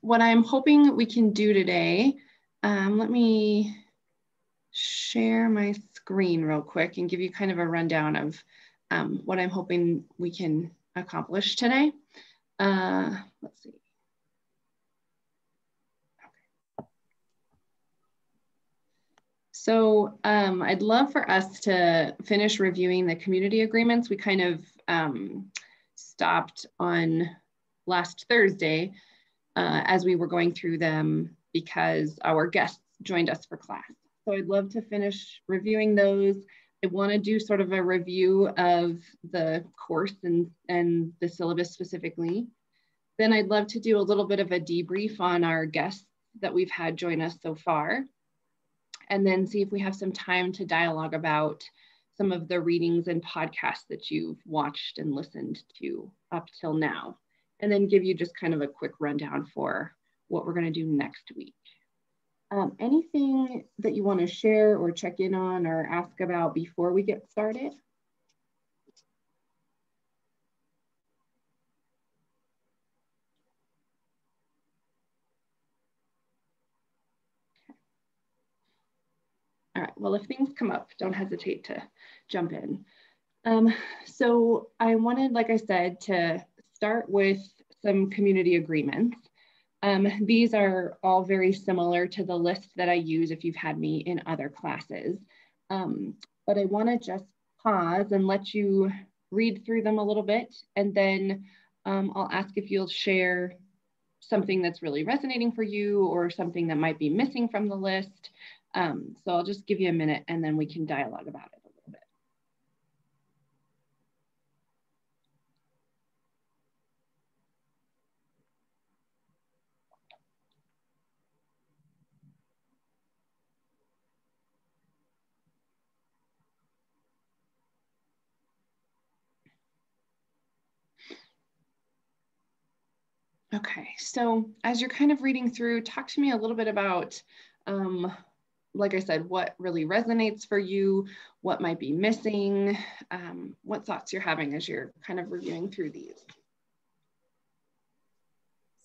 what I'm hoping we can do today, let me share my screen real quick and give you kind of a rundown of what I'm hoping we can accomplish today. Let's see. Okay. So I'd love for us to finish reviewing the community agreements. We kind of stopped on last Thursday as we were going through them because our guests joined us for class. So I'd love to finish reviewing those. I want to do sort of a review of the course and the syllabus specifically. Then I'd love to do a little bit of a debrief on our guests that we've had join us so far. And then see if we have some time to dialogue about some of the readings and podcasts that you've watched and listened to up till now. And then give you just kind of a quick rundown for what we're going to do next week. Anything that you want to share or check in on or ask about before we get started? All right, well, if things come up, don't hesitate to jump in. So I wanted, like I said, to start with some community agreements. These are all very similar to the list that I use if you've had me in other classes. But I want to just pause and let you read through them a little bit. And then I'll ask if you'll share something that's really resonating for you or something that might be missing from the list. So I'll just give you a minute and then we can dialogue about it a little bit. Okay, so as you're kind of reading through, talk to me a little bit about, like I said, what really resonates for you, what might be missing, what thoughts you're having as you're kind of reviewing through these.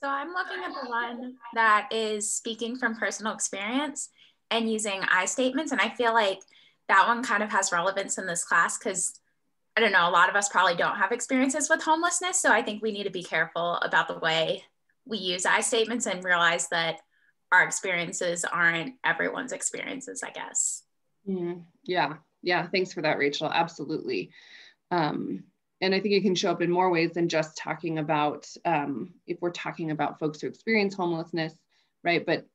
So I'm looking at the one that is speaking from personal experience and using I statements. And I feel like that one kind of has relevance in this class because I don't know, a lot of us probably don't have experiences with homelessness. So I think we need to be careful about the way we use I statements and realize that our experiences aren't everyone's experiences, I guess. Yeah, thanks for that, Rachel. Absolutely. And I think it can show up in more ways than just talking about, if we're talking about folks who experience homelessness, right? But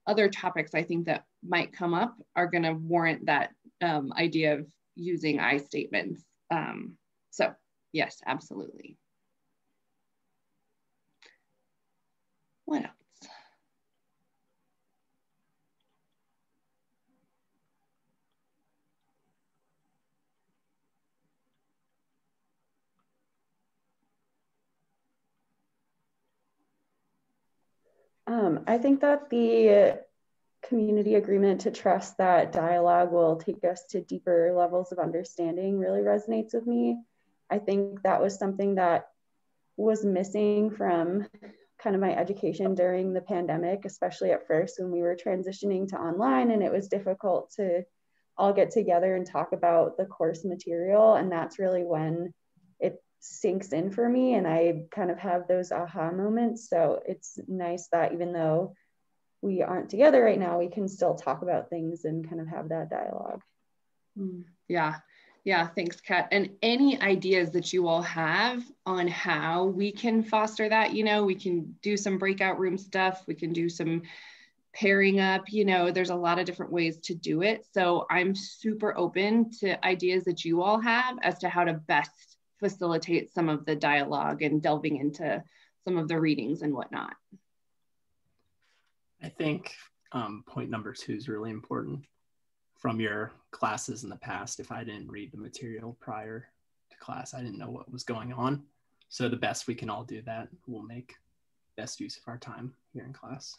other topics I think that might come up are gonna warrant that idea of using I statements. So yes, absolutely. What else? I think that the community agreement to trust that dialogue will take us to deeper levels of understanding really resonates with me. I think that was something that was missing from kind of my education during the pandemic, especially at first when we were transitioning to online and it was difficult to all get together and talk about the course material. And that's really when it sinks in for me and I kind of have those aha moments. So it's nice that even though we aren't together right now, we can still talk about things and kind of have that dialogue. Yeah, thanks, Kat. And any ideas that you all have on how we can foster that, you know, we can do some breakout room stuff, we can do some pairing up, you know, there's a lot of different ways to do it. So I'm super open to ideas that you all have as to how to best facilitate some of the dialogue and delving into some of the readings and whatnot. I think point number 2 is really important. From your classes in the past, if I didn't read the material prior to class, I didn't know what was going on. So the best we can all do that, we'll make best use of our time here in class.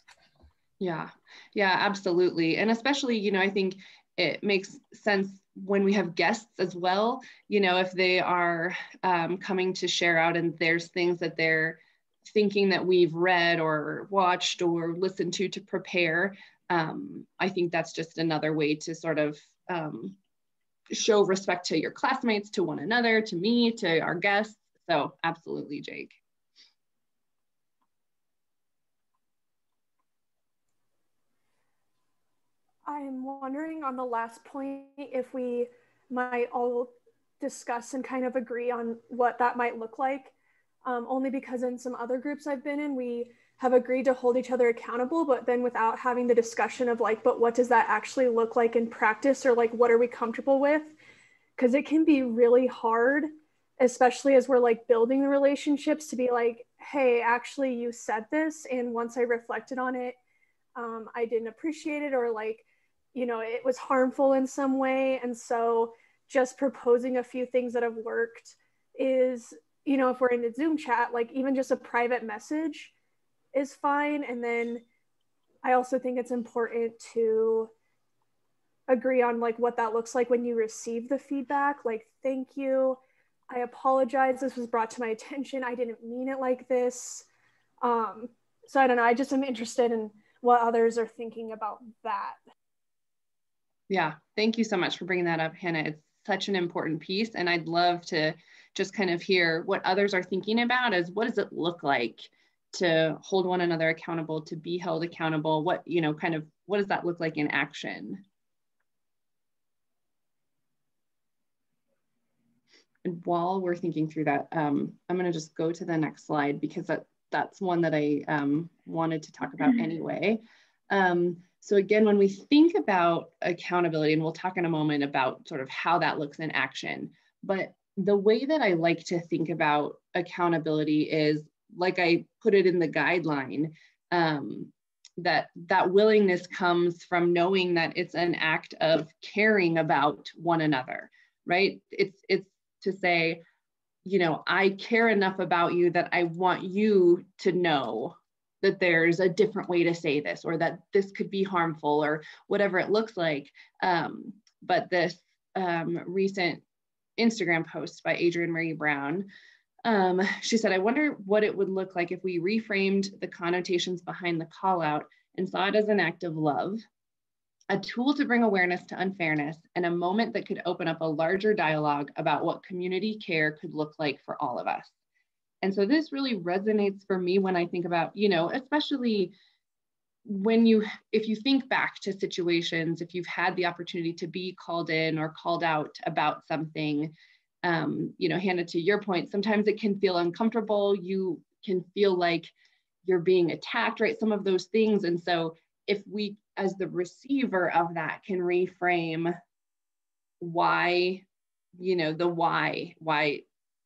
Yeah, absolutely. And especially, you know, I think it makes sense when we have guests as well, you know, if they are coming to share out and there's things that they're thinking that we've read or watched or listened to prepare. I think that's just another way to sort of show respect to your classmates, to one another, to me, to our guests. So absolutely, Jake. I'm wondering on the last point if we might all discuss and kind of agree on what that might look like. Only because in some other groups I've been in, we have agreed to hold each other accountable, but then without having the discussion of like, but what does that actually look like in practice, or like, what are we comfortable with? Because it can be really hard, especially as we're like building the relationships, to be like, hey, actually you said this, and once I reflected on it, I didn't appreciate it, or like, you know, it was harmful in some way. And so just proposing a few things that have worked is, you know, if we're in a Zoom chat, like even just a private message is fine. And then I also think it's important to agree on like what that looks like when you receive the feedback. Like, thank you, I apologize, this was brought to my attention, I didn't mean it like this. So I don't know, I just am interested in what others are thinking about that. Yeah, thank you so much for bringing that up, Hannah. It's such an important piece, and I'd love to just kind of hear what others are thinking about as what does it look like to hold one another accountable, to be held accountable, what, you know, kind of what does that look like in action? And while we're thinking through that, I'm going to just go to the next slide because that's one that I wanted to talk about anyway. So again, when we think about accountability, and we'll talk in a moment about sort of how that looks in action, but the way that I like to think about accountability is, like I put it in the guideline, that willingness comes from knowing that it's an act of caring about one another, right? It's to say, you know, I care enough about you that I want you to know that there's a different way to say this, or that this could be harmful, or whatever it looks like. But this recent Instagram post by Adrienne Marie Brown, she said, I wonder what it would look like if we reframed the connotations behind the call out and saw it as an act of love, a tool to bring awareness to unfairness, and a moment that could open up a larger dialogue about what community care could look like for all of us. And so this really resonates for me when I think about, you know, especially when if you think back to situations, if you've had the opportunity to be called in or called out about something, you know, Hannah, to your point, sometimes it can feel uncomfortable. You can feel like you're being attacked, right? Some of those things. And so if we, as the receiver of that, can reframe why, you know, the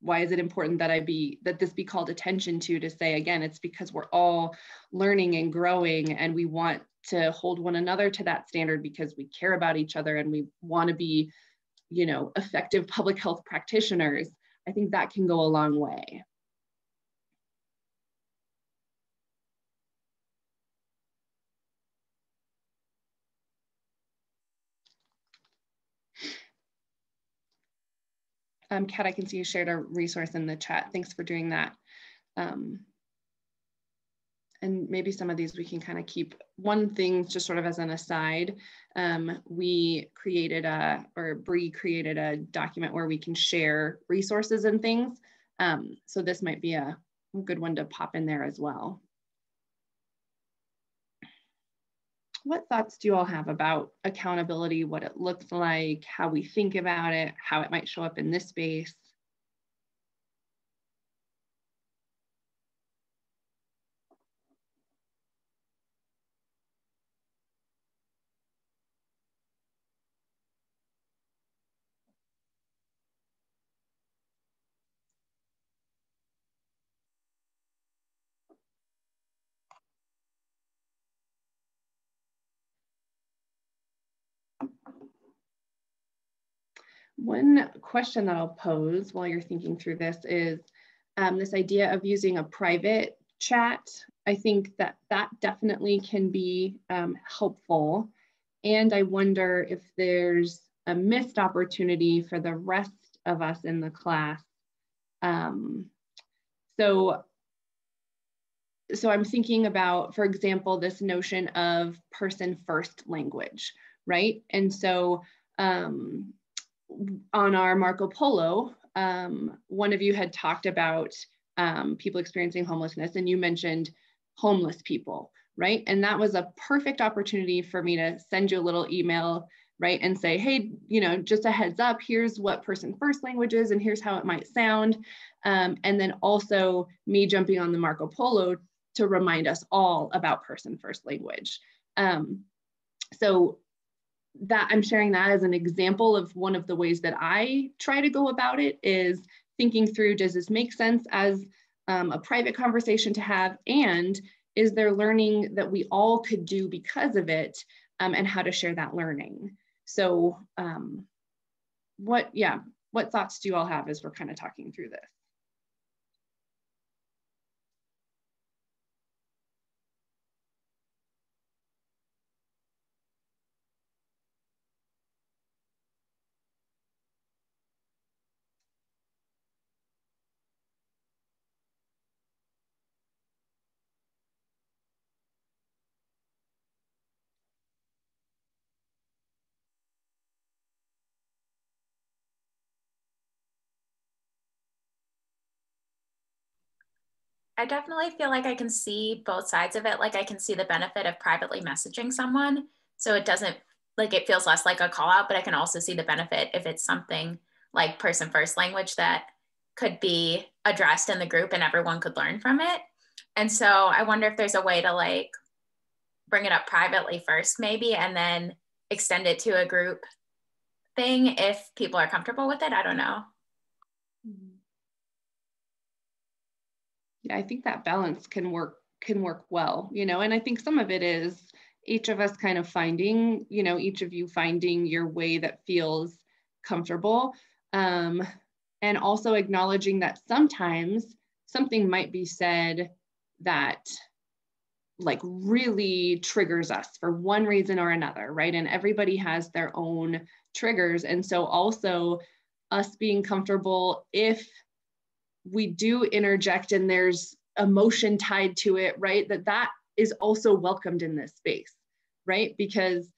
why is it important that this be called attention to say, again, it's because we're all learning and growing, and we want to hold one another to that standard because we care about each other and we want to be, you know, effective public health practitioners. I think that can go a long way. Kat, I can see you shared a resource in the chat. Thanks for doing that. And maybe some of these we can kind of keep. One thing, just sort of as an aside, we created Bree created a document where we can share resources and things. So this might be a good one to pop in there as well. What thoughts do you all have about accountability, what it looks like, how we think about it, how it might show up in this space? One question that I'll pose while you're thinking through this is this idea of using a private chat. I think that definitely can be helpful. And I wonder if there's a missed opportunity for the rest of us in the class. So so I'm thinking about, for example, this notion of person first language, right? And so on our Marco Polo, one of you had talked about people experiencing homelessness, and you mentioned homeless people, right? And that was a perfect opportunity for me to send you a little email, right? And say, hey, you know, just a heads up, here's what person first language is, and here's how it might sound. And then also me jumping on the Marco Polo to remind us all about person first language. So that I'm sharing that as an example of one of the ways that I try to go about it, is thinking through, does this make sense as a private conversation to have? And is there learning that we all could do because of it, and how to share that learning? So what thoughts do you all have as we're kind of talking through this? I definitely feel like I can see both sides of it. Like I can see the benefit of privately messaging someone, so it doesn't, like, it feels less like a call out, but I can also see the benefit if it's something like person first language that could be addressed in the group and everyone could learn from it. And so I wonder if there's a way to like bring it up privately first maybe, and then extend it to a group thing if people are comfortable with it. I don't know. Yeah, I think that balance can work well, you know, and I think some of it is each of us kind of finding, you know, each of you finding your way that feels comfortable, and also acknowledging that sometimes something might be said that like really triggers us for one reason or another, right? And everybody has their own triggers. And so also us being comfortable if we do interject and there's emotion tied to it, right? That is also welcomed in this space, right? Because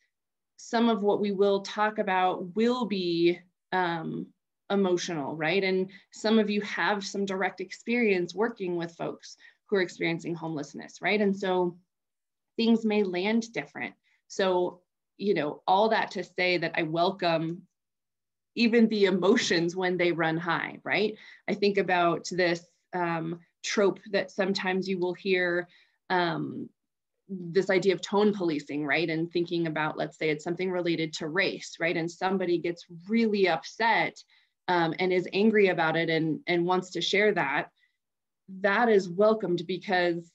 some of what we will talk about will be emotional, right? And some of you have some direct experience working with folks who are experiencing homelessness, right? And so things may land different. So, you know, all that to say that I welcome even the emotions when they run high, right? I think about this trope that sometimes you will hear, this idea of tone policing, right? And thinking about, let's say it's something related to race, right? And somebody gets really upset and is angry about it and wants to share that. That is welcomed because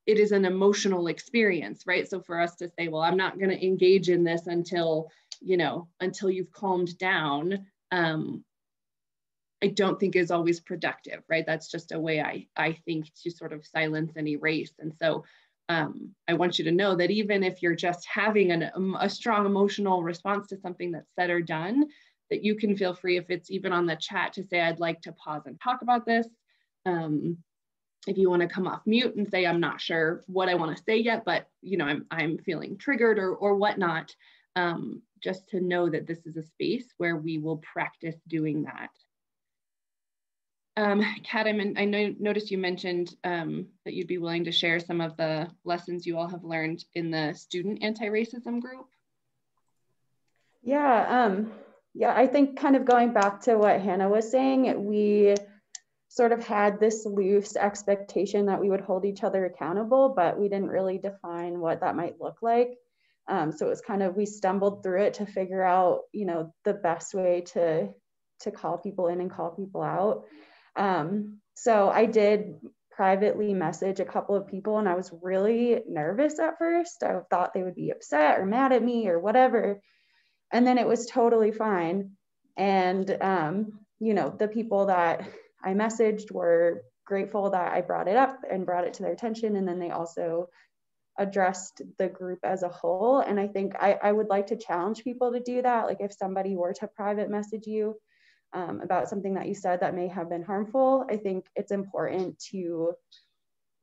it is an emotional experience, right? So for us to say, well, I'm not going to engage in this until, you know, until you've calmed down, I don't think is always productive, right? That's just a way I think to sort of silence and erase. And so I want you to know that even if you're just having a strong emotional response to something that's said or done, that you can feel free, if it's even on the chat, to say, I'd like to pause and talk about this. If you want to come off mute and say, I'm not sure what I want to say yet, but you know, I'm feeling triggered or whatnot, just to know that this is a space where we will practice doing that. Kat, I noticed you mentioned that you'd be willing to share some of the lessons you all have learned in the student anti-racism group. Yeah, I think kind of going back to what Hannah was saying, we sort of had this loose expectation that we would hold each other accountable, but we didn't really define what that might look like. So it was kind of, we stumbled through it to figure out, you know, the best way to call people in and call people out. So I did privately message a couple of people, and I was really nervous at first. I thought they would be upset or mad at me or whatever. And then it was totally fine. And, you know, the people that I messaged were grateful that I brought it up and brought it to their attention. And then they also addressed the group as a whole. And I think I would like to challenge people to do that. Like if somebody were to private message you about something that you said that may have been harmful, I think it's important to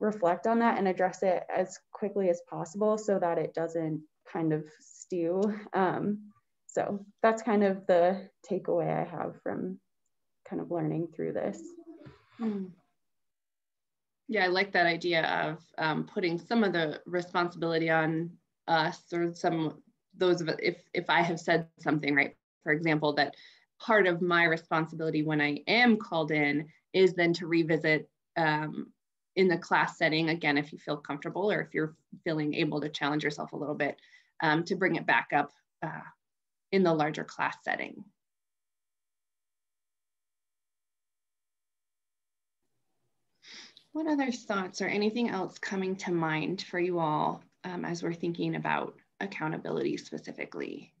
reflect on that and address it as quickly as possible so that it doesn't kind of stew. So that's kind of the takeaway I have from kind of learning through this. Yeah, I like that idea of putting some of the responsibility on us, or those of it, if I have said something, right, for example, that part of my responsibility when I am called in is then to revisit in the class setting, again, if you feel comfortable or if you're feeling able to challenge yourself a little bit, to bring it back up in the larger class setting. What other thoughts or anything else coming to mind for you all as we're thinking about accountability specifically?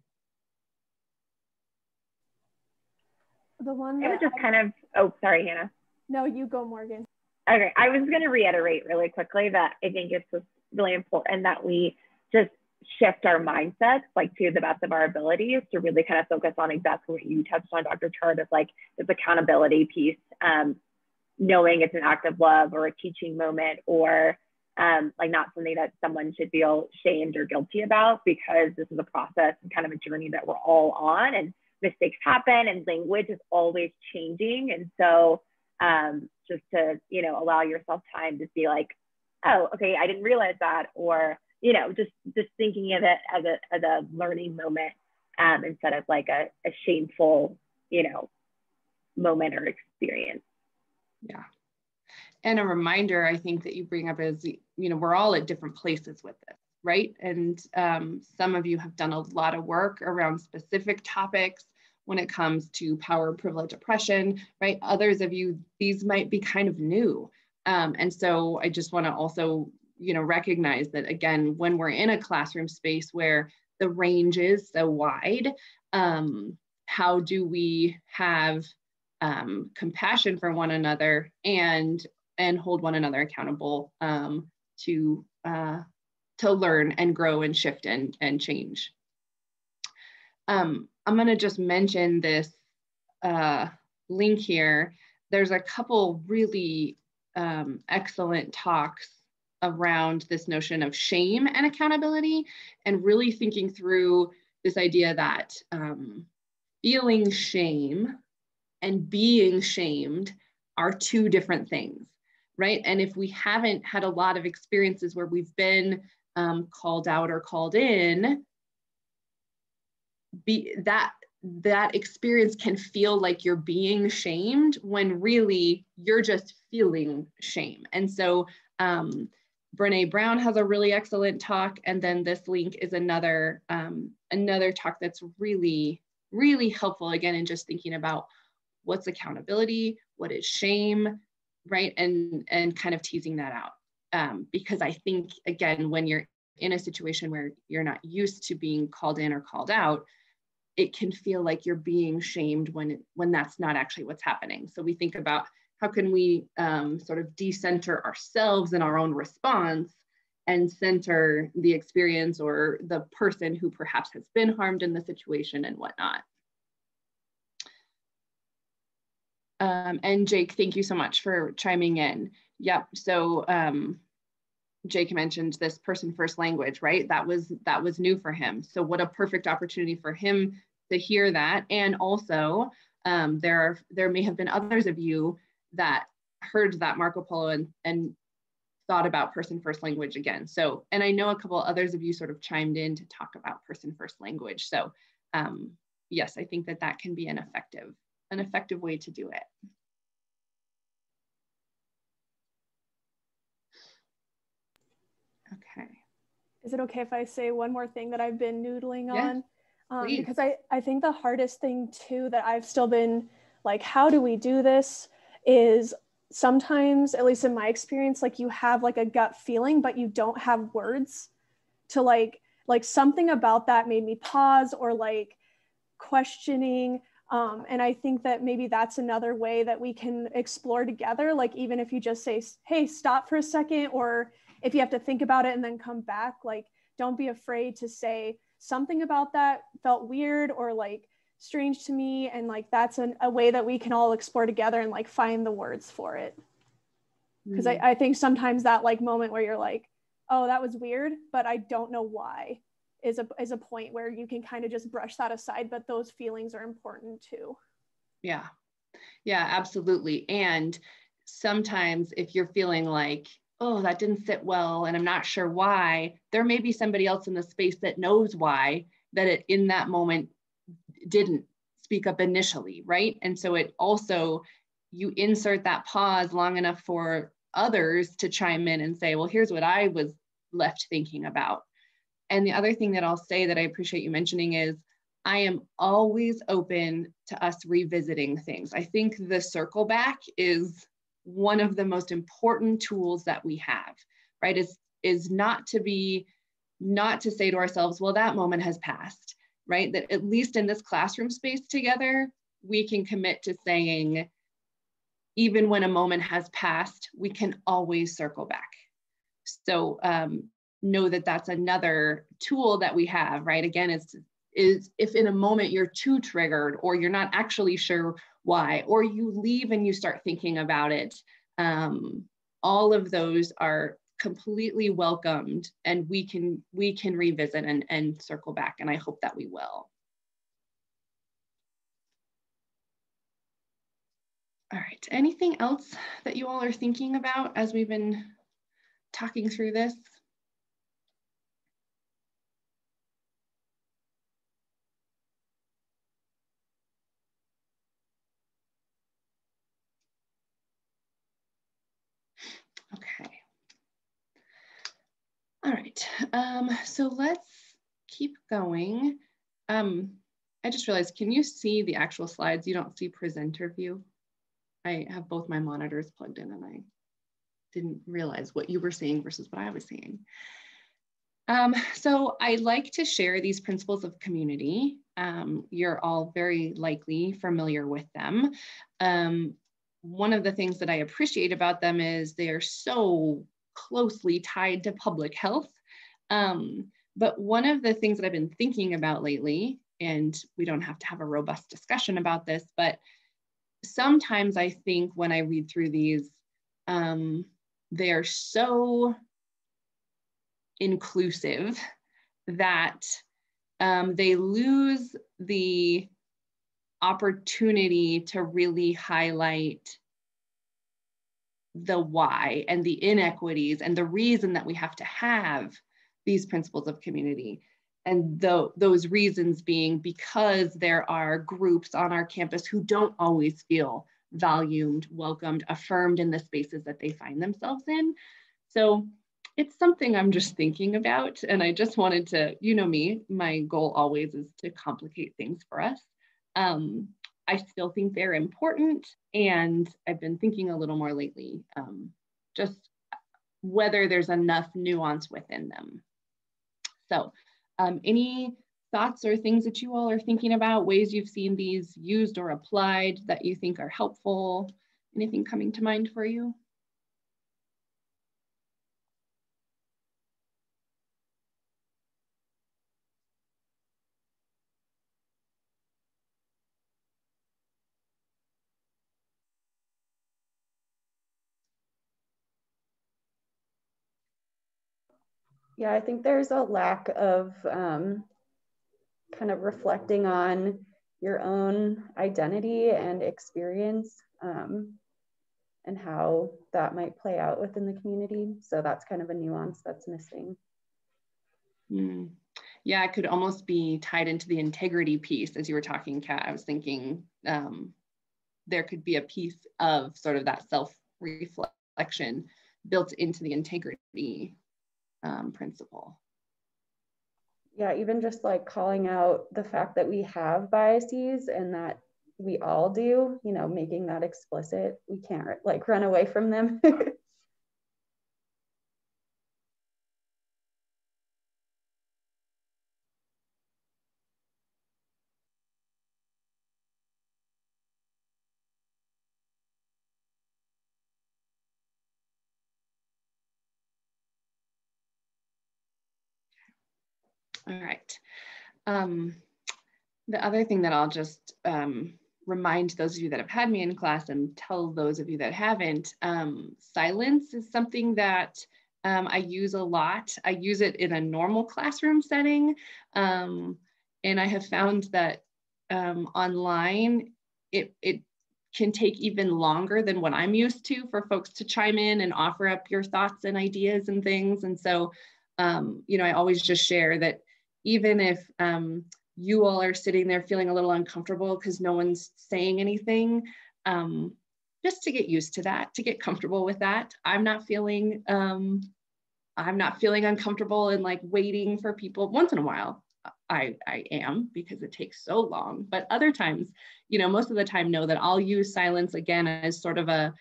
The one that I would just kind of, sorry, Hannah. No, you go, Morgan. Okay, I was going to reiterate really quickly that I think it's just really important that we just shift our mindsets, like, to the best of our abilities, to really kind of focus on exactly what you touched on, Dr. Chard, is like this accountability piece, knowing it's an act of love or a teaching moment, or like not something that someone should feel shamed or guilty about, because this is a process and kind of a journey that we're all on, and mistakes happen and language is always changing. And so just to, you know, allow yourself time to be like, oh, okay, I didn't realize that, or, you know, just thinking of it as a learning moment instead of like a shameful, you know, moment or experience. Yeah. And a reminder, I think, that you bring up is, you know, we're all at different places with this, right? And some of you have done a lot of work around specific topics when it comes to power, privilege, oppression, right? Others of you, these might be kind of new. And so I just want to also, you know, recognize that, again, when we're in a classroom space where the range is so wide, how do we have compassion for one another and hold one another accountable to learn and grow and shift and change. I'm going to just mention this link here. There's a couple really excellent talks around this notion of shame and accountability, and really thinking through this idea that feeling shame and being shamed are two different things, right? And if we haven't had a lot of experiences where we've been called out or called in, that experience can feel like you're being shamed when really you're just feeling shame. And so Brene Brown has a really excellent talk, and then this link is another talk that's really, really helpful, again, in just thinking about what's accountability, what is shame, right? And kind of teasing that out. Because I think, again, when you're in a situation where you're not used to being called in or called out, it can feel like you're being shamed when that's not actually what's happening. So we think about how can we sort of decenter ourselves in our own response and center the experience or the person who perhaps has been harmed in the situation and whatnot. And Jake, thank you so much for chiming in. Yep, so Jake mentioned this person first language, right? That was new for him. So what a perfect opportunity for him to hear that. And also there may have been others of you that heard that Marco Polo and thought about person first language again. So, and I know a couple others of you sort of chimed in to talk about person first language. So yes, I think that can be an effective way to do it. Okay. Is it okay if I say one more thing that I've been noodling on? Because I think the hardest thing too that I've still been like, how do we do this, is sometimes, at least in my experience, like you have like a gut feeling, but you don't have words to like something about that made me pause or like questioning. And I think that maybe that's another way that we can explore together. Like, even if you just say, hey, stop for a second, or if you have to think about it and then come back, like, don't be afraid to say something about that felt weird or like strange to me. And like, that's a way that we can all explore together and like find the words for it. Because I think sometimes that like moment where you're like, oh, that was weird, but I don't know why, is a point where you can kind of just brush that aside, but those feelings are important too. Yeah, absolutely. And sometimes if you're feeling like, oh, that didn't sit well and I'm not sure why, there may be somebody else in the space that knows why, that it in that moment didn't speak up initially, right? And so it also, you insert that pause long enough for others to chime in and say, well, here's what I was left thinking about. And the other thing that I'll say that I appreciate you mentioning is I am always open to us revisiting things. I think the circle back is one of the most important tools that we have, right? Is not to say to ourselves, well, that moment has passed, right? That at least in this classroom space together, we can commit to saying, even when a moment has passed, we can always circle back. So know that that's another tool that we have, right? Again, is if in a moment you're too triggered or you're not actually sure why, or you leave and you start thinking about it, all of those are completely welcomed, and we can revisit and circle back, and I hope that we will. All right, anything else that you all are thinking about as we've been talking through this? Okay. All right, so let's keep going. I just realized, can you see the actual slides? You don't see presenter view? I have both my monitors plugged in and I didn't realize what you were seeing versus what I was seeing. So I like to share these principles of community. You're all very likely familiar with them. One of the things that I appreciate about them is they are so closely tied to public health. But one of the things that I've been thinking about lately, and we don't have to have a robust discussion about this, but sometimes I think when I read through these, they are so inclusive that they lose the opportunity to really highlight the why and the inequities and the reason that we have to have these principles of community. And those reasons being because there are groups on our campus who don't always feel valued, welcomed, affirmed in the spaces that they find themselves in. So it's something I'm just thinking about. And I just wanted to, you know me, my goal always is to complicate things for us. I still think they're important, and I've been thinking a little more lately, just whether there's enough nuance within them. So any thoughts or things that you all are thinking about, ways you've seen these used or applied that you think are helpful? Anything coming to mind for you? Yeah, I think there's a lack of kind of reflecting on your own identity and experience and how that might play out within the community. So that's kind of a nuance that's missing. Yeah, it could almost be tied into the integrity piece as you were talking, Kat. I was thinking there could be a piece of sort of that self-reflection built into the integrity principle. Yeah, even just like calling out the fact that we have biases and that we all do, you know, making that explicit. We can't like run away from them. All right. The other thing that I'll just remind those of you that have had me in class and tell those of you that haven't, silence is something that I use a lot. I use it in a normal classroom setting. And I have found that online, it can take even longer than what I'm used to for folks to chime in and offer up your thoughts and ideas and things. And so, you know, I always just share that even if you all are sitting there feeling a little uncomfortable because no one's saying anything, just to get used to that, to get comfortable with that. I'm not feeling uncomfortable and like waiting for people. Once in a while, I am, because it takes so long, but other times, you know, most of the time know that I'll use silence again as sort of a,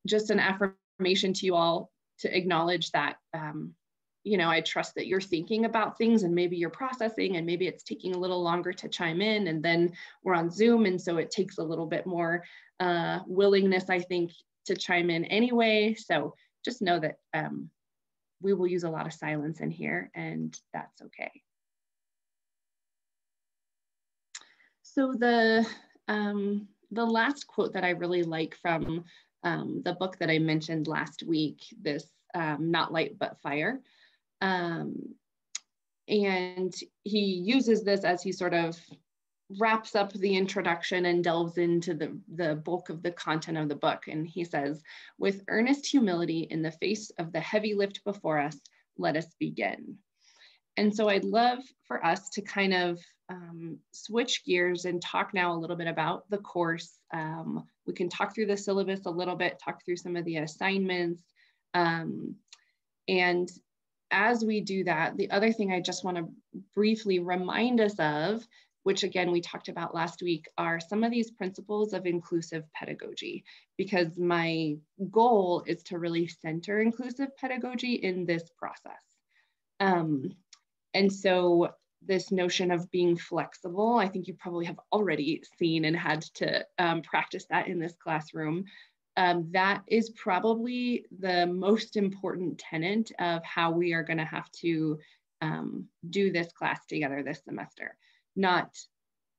just an affirmation to you all to acknowledge that, you know, I trust that you're thinking about things and maybe you're processing and maybe it's taking a little longer to chime in, and then we're on Zoom. And so it takes a little bit more willingness, I think, to chime in anyway. So just know that we will use a lot of silence in here, and that's okay. So the last quote that I really like from the book that I mentioned last week, this Not Light But Fire, and he uses this as he sort of wraps up the introduction and delves into the bulk of the content of the book. And he says, "With earnest humility in the face of the heavy lift before us, let us begin." And so I'd love for us to kind of switch gears and talk now a little bit about the course. We can talk through the syllabus a little bit, talk through some of the assignments. And as we do that, the other thing I just want to briefly remind us of, which again, we talked about last week, are some of these principles of inclusive pedagogy, because my goal is to really center inclusive pedagogy in this process. And so this notion of being flexible, I think you probably have already seen and had to practice that in this classroom. That is probably the most important tenet of how we are going to have to do this class together this semester.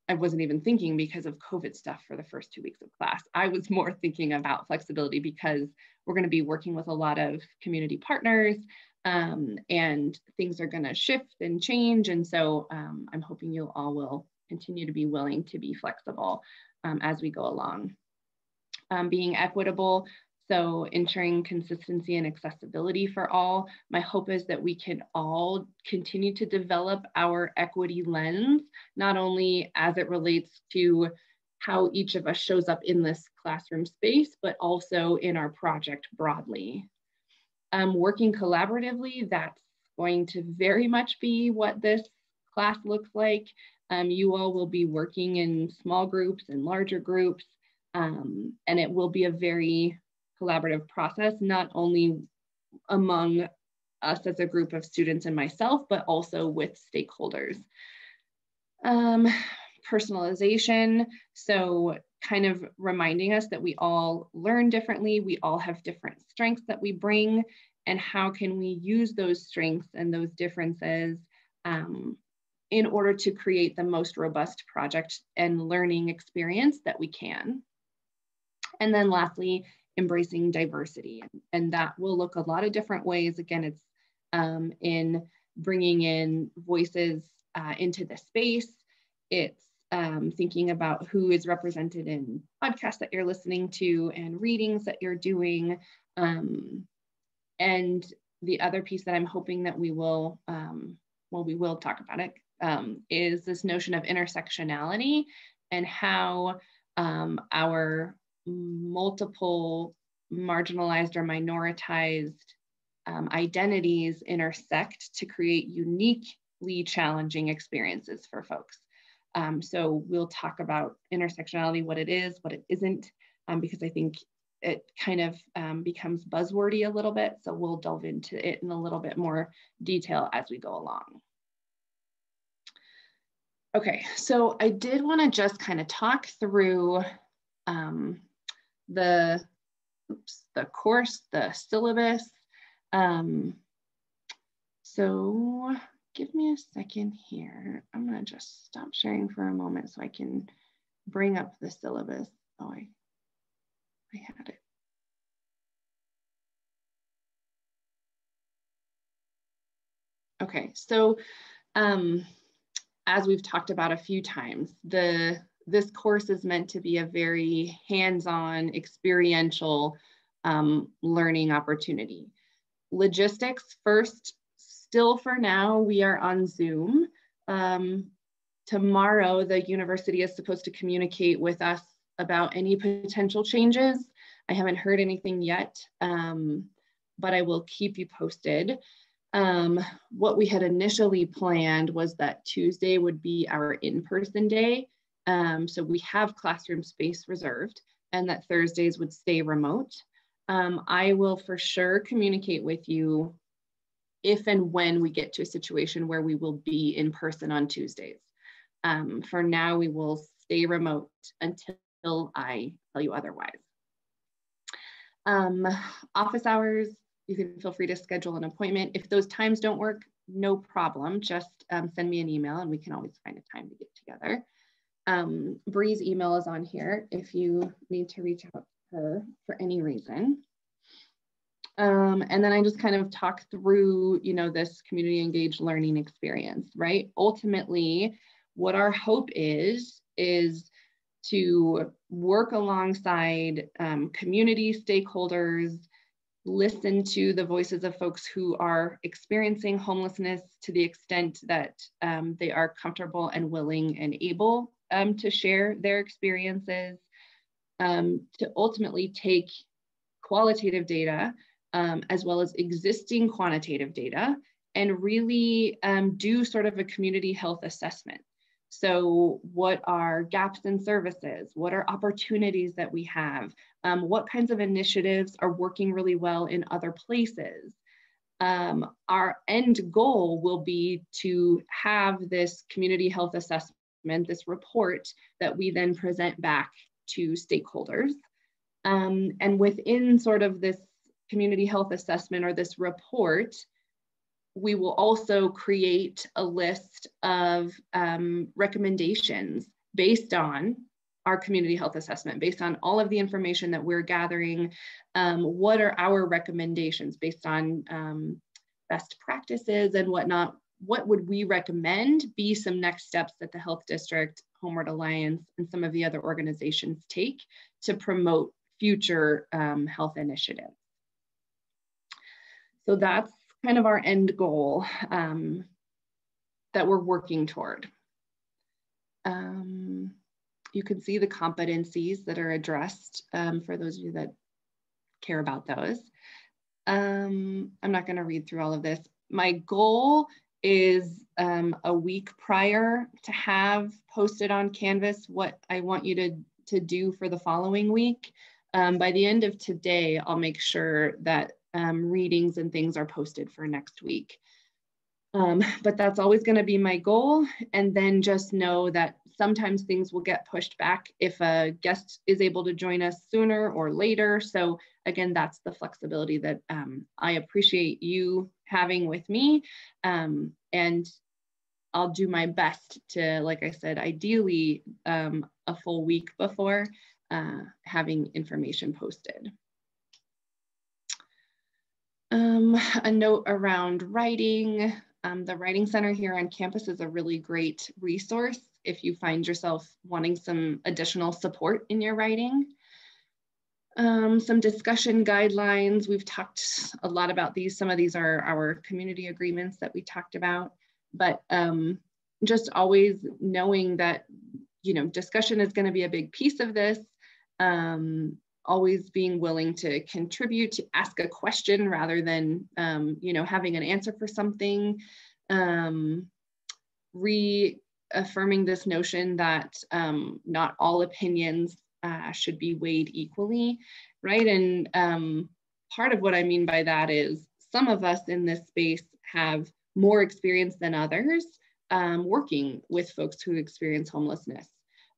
I wasn't even thinking because of COVID stuff for the first 2 weeks of class. I was more thinking about flexibility because we're going to be working with a lot of community partners, and things are going to shift and change. And so I'm hoping you all will continue to be willing to be flexible as we go along. Being equitable, so ensuring consistency and accessibility for all. My hope is that we can all continue to develop our equity lens, not only as it relates to how each of us shows up in this classroom space, but also in our project broadly. Working collaboratively, that's going to very much be what this class looks like. You all will be working in small groups and larger groups, and it will be a very collaborative process, not only among us as a group of students and myself, but also with stakeholders. Personalization, so kind of reminding us that we all learn differently, we all have different strengths that we bring, and how can we use those strengths and those differences in order to create the most robust project and learning experience that we can. And then lastly, embracing diversity. And that will look a lot of different ways. Again, it's in bringing in voices into the space. It's thinking about who is represented in podcasts that you're listening to and readings that you're doing. And the other piece that I'm hoping that we will talk about it, is this notion of intersectionality and how our multiple marginalized or minoritized identities intersect to create uniquely challenging experiences for folks. So we'll talk about intersectionality, what it is, what it isn't, because I think it kind of becomes buzzwordy a little bit. So we'll delve into it in a little bit more detail as we go along. Okay, so I did want to just kind of talk through the course, the syllabus. So give me a second here. I'm going to just stop sharing for a moment so I can bring up the syllabus. Oh, I had it. Okay, so as we've talked about a few times, this course is meant to be a very hands-on, experiential learning opportunity. Logistics first, still for now, we are on Zoom. Tomorrow, the university is supposed to communicate with us about any potential changes. I haven't heard anything yet, but I will keep you posted. What we had initially planned was that Tuesday would be our in-person day. So we have classroom space reserved, and that Thursdays would stay remote. I will for sure communicate with you if and when we get to a situation where we will be in person on Tuesdays. For now, we will stay remote until I tell you otherwise. Office hours, you can feel free to schedule an appointment. If those times don't work, no problem. Just send me an email and we can always find a time to get together. Bree's email is on here if you need to reach out to her for any reason. And then I just kind of talk through, this community engaged learning experience, right? Ultimately, what our hope is to work alongside community stakeholders, listen to the voices of folks who are experiencing homelessness to the extent that they are comfortable and willing and able to share their experiences, to ultimately take qualitative data as well as existing quantitative data and really do sort of a community health assessment. So what are gaps in services? What are opportunities that we have? What kinds of initiatives are working really well in other places? Our end goal will be to have this community health assessment, this report that we then present back to stakeholders. And within sort of this community health assessment or this report, we will also create a list of recommendations based on our community health assessment, based on all of the information that we're gathering. What are our recommendations based on best practices and whatnot? What would we recommend be some next steps that the Health District, Homeward Alliance, and some of the other organizations take to promote future health initiatives? So that's kind of our end goal that we're working toward. You can see the competencies that are addressed for those of you that care about those. I'm not going to read through all of this. My goal is a week prior to have posted on Canvas what I want you to do for the following week. By the end of today, I'll make sure that readings and things are posted for next week. But that's always going to be my goal. And then just know that sometimes things will get pushed back if a guest is able to join us sooner or later. So again, that's the flexibility that I appreciate you having with me. And I'll do my best to, like I said, ideally a full week before having information posted. A note around writing. The Writing Center here on campus is a really great resource if you find yourself wanting some additional support in your writing. Some discussion guidelines. We've talked a lot about these. Some of these are our community agreements that we talked about, but just always knowing that, discussion is going to be a big piece of this. Always being willing to contribute, to ask a question rather than, having an answer for something. Reaffirming this notion that not all opinions should be weighed equally, right? And part of what I mean by that is some of us in this space have more experience than others working with folks who experience homelessness.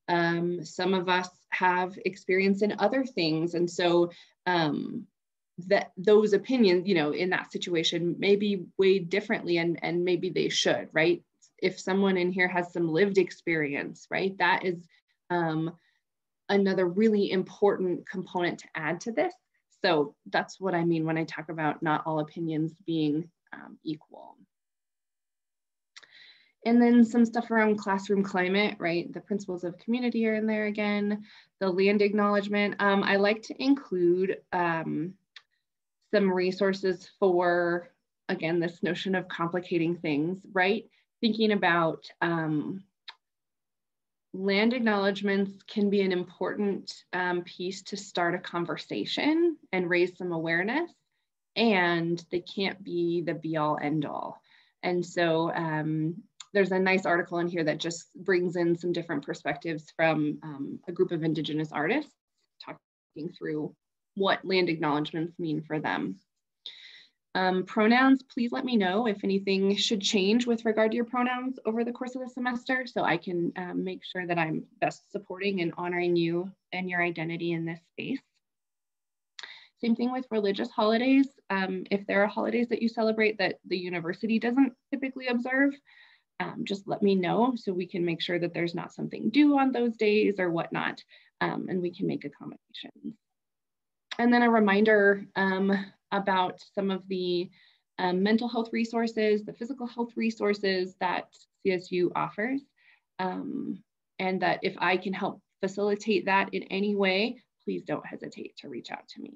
Some of us have experience in other things. And so that those opinions, in that situation may be weighed differently and maybe they should, right? If someone in here has some lived experience, right? That is another really important component to add to this. So that's what I mean when I talk about not all opinions being equal. And then some stuff around classroom climate, right? The principles of community are in there again. The land acknowledgement. I like to include some resources for, again, this notion of complicating things, right? Thinking about land acknowledgements can be an important piece to start a conversation and raise some awareness, and they can't be the be all end all. And so there's a nice article in here that just brings in some different perspectives from a group of Indigenous artists talking through what land acknowledgements mean for them. Pronouns, please let me know if anything should change with regard to your pronouns over the course of the semester, so I can make sure that I'm best supporting and honoring you and your identity in this space. Same thing with religious holidays. If there are holidays that you celebrate that the university doesn't typically observe, just let me know so we can make sure that there's not something due on those days or whatnot, and we can make accommodations. And then a reminder about some of the mental health resources, the physical health resources that CSU offers, and that if I can help facilitate that in any way, please don't hesitate to reach out to me.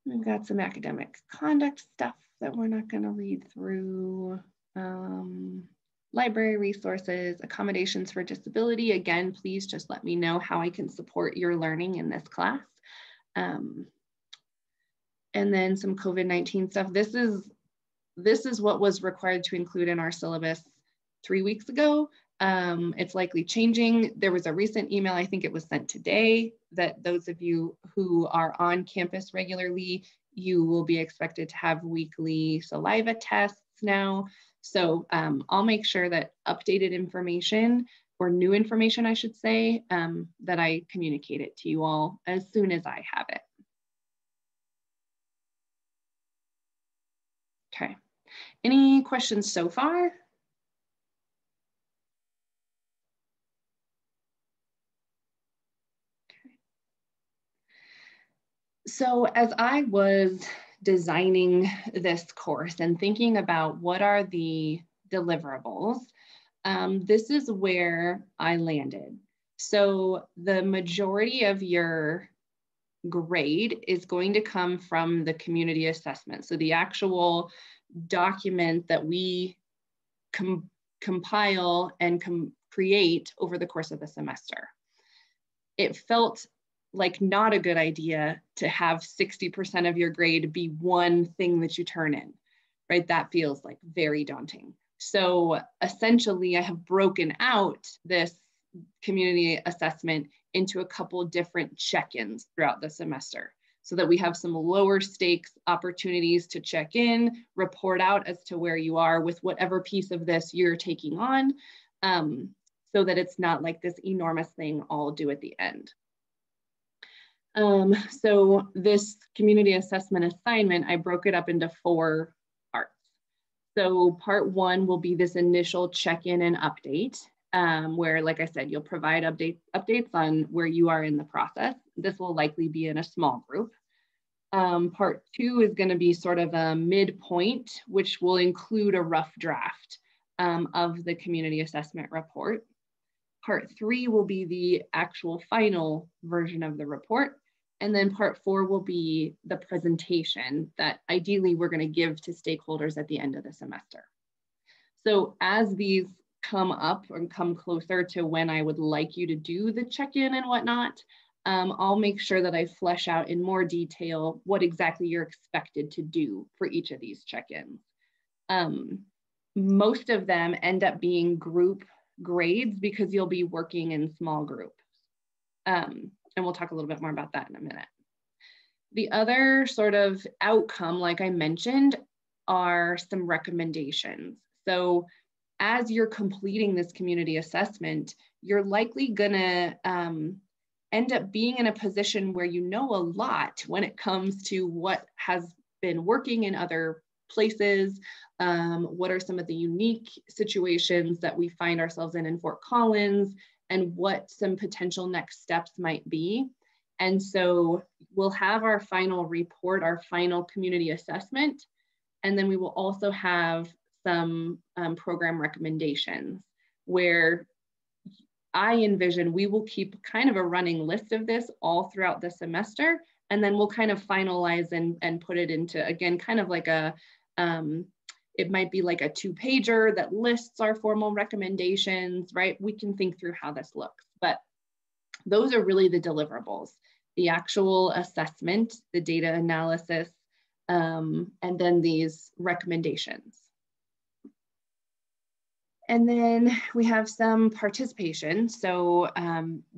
We've got some academic conduct stuff that we're not going to read through. Library resources, accommodations for disability. Again, please just let me know how I can support your learning in this class. And then some COVID-19 stuff. This is what was required to include in our syllabus 3 weeks ago. It's likely changing. There was a recent email, I think it was sent today, that those of you who are on campus regularly, you will be expected to have weekly saliva tests now. So I'll make sure that updated information, or new information, I should say, that I communicate it to you all as soon as I have it. Okay, any questions so far? So as I was designing this course and thinking about what are the deliverables, this is where I landed. So the majority of your grade is going to come from the community assessment. So the actual document that we compile and create over the course of the semester. It felt like not a good idea to have 60% of your grade be one thing that you turn in, right? That feels like very daunting. So essentially I have broken out this community assessment into a couple different check-ins throughout the semester so that we have some lower stakes opportunities to check in, report out as to where you are with whatever piece of this you're taking on, so that it's not like this enormous thing all due at the end. So this community assessment assignment, I broke it up into 4 parts. So part 1 will be this initial check-in and update, where, like I said, you'll provide updates on where you are in the process. This will likely be in a small group. Part 2 is going to be sort of a midpoint, which will include a rough draft of the community assessment report. Part 3 will be the actual final version of the report. And then part 4 will be the presentation that ideally we're going to give to stakeholders at the end of the semester. So as these come up and come closer to when I would like you to do the check-in and whatnot, I'll make sure that I flesh out in more detail what exactly you're expected to do for each of these check-ins. Most of them end up being group grades because you'll be working in small groups. And we'll talk a little bit more about that in a minute. The other sort of outcome, like I mentioned, are some recommendations. So as you're completing this community assessment, you're likely gonna end up being in a position where you know a lot when it comes to what has been working in other places, what are some of the unique situations that we find ourselves in Fort Collins, and what some potential next steps might be. And so we'll have our final report, our final community assessment, and then we will also have some program recommendations where I envision we will keep kind of a running list of this all throughout the semester, and then we'll kind of finalize and put it into, again, kind of like a, it might be like a 2-pager that lists our formal recommendations, right? We can think through how this looks, but those are really the deliverables, the actual assessment, the data analysis, and then these recommendations. And then we have some participation. So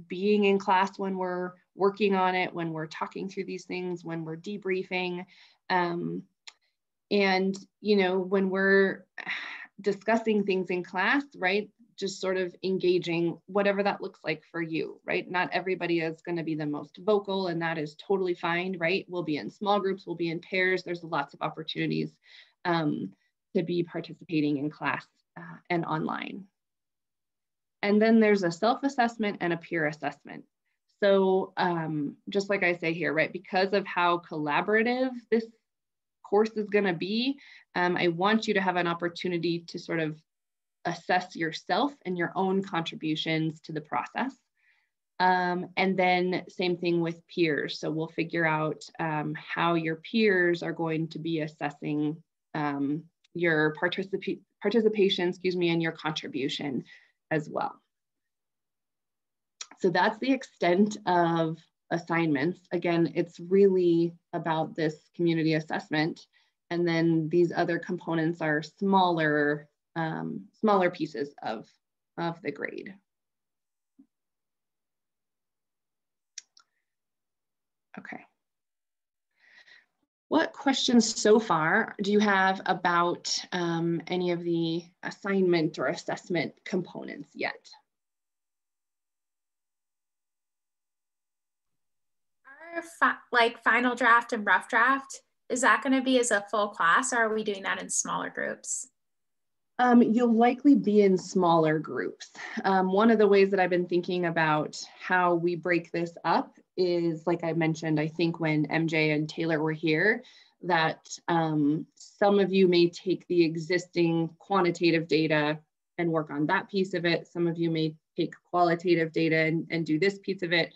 being in class when we're working on it, when we're talking through these things, when we're debriefing, and you know, when we're discussing things in class, right? Just sort of engaging whatever that looks like for you, right? Not everybody is going to be the most vocal, and that is totally fine, right? We'll be in small groups, we'll be in pairs. There's lots of opportunities to be participating in class and online. And then there's a self-assessment and a peer assessment. So just like I say here, right, because of how collaborative this course is going to be, I want you to have an opportunity to sort of assess yourself and your own contributions to the process. And then same thing with peers. So we'll figure out how your peers are going to be assessing your participation, excuse me, and your contribution as well. So that's the extent of assignments. Again, it's really about this community assessment. And then these other components are smaller pieces of the grade. Okay. What questions so far do you have about any of the assignment or assessment components yet? Our like final draft and rough draft, is that going to be as a full class, or are we doing that in smaller groups? You'll likely be in smaller groups. One of the ways that I've been thinking about how we break this up is, like I mentioned, I think when MJ and Taylor were here, that some of you may take the existing quantitative data and work on that piece of it. Some of you may take qualitative data and do this piece of it.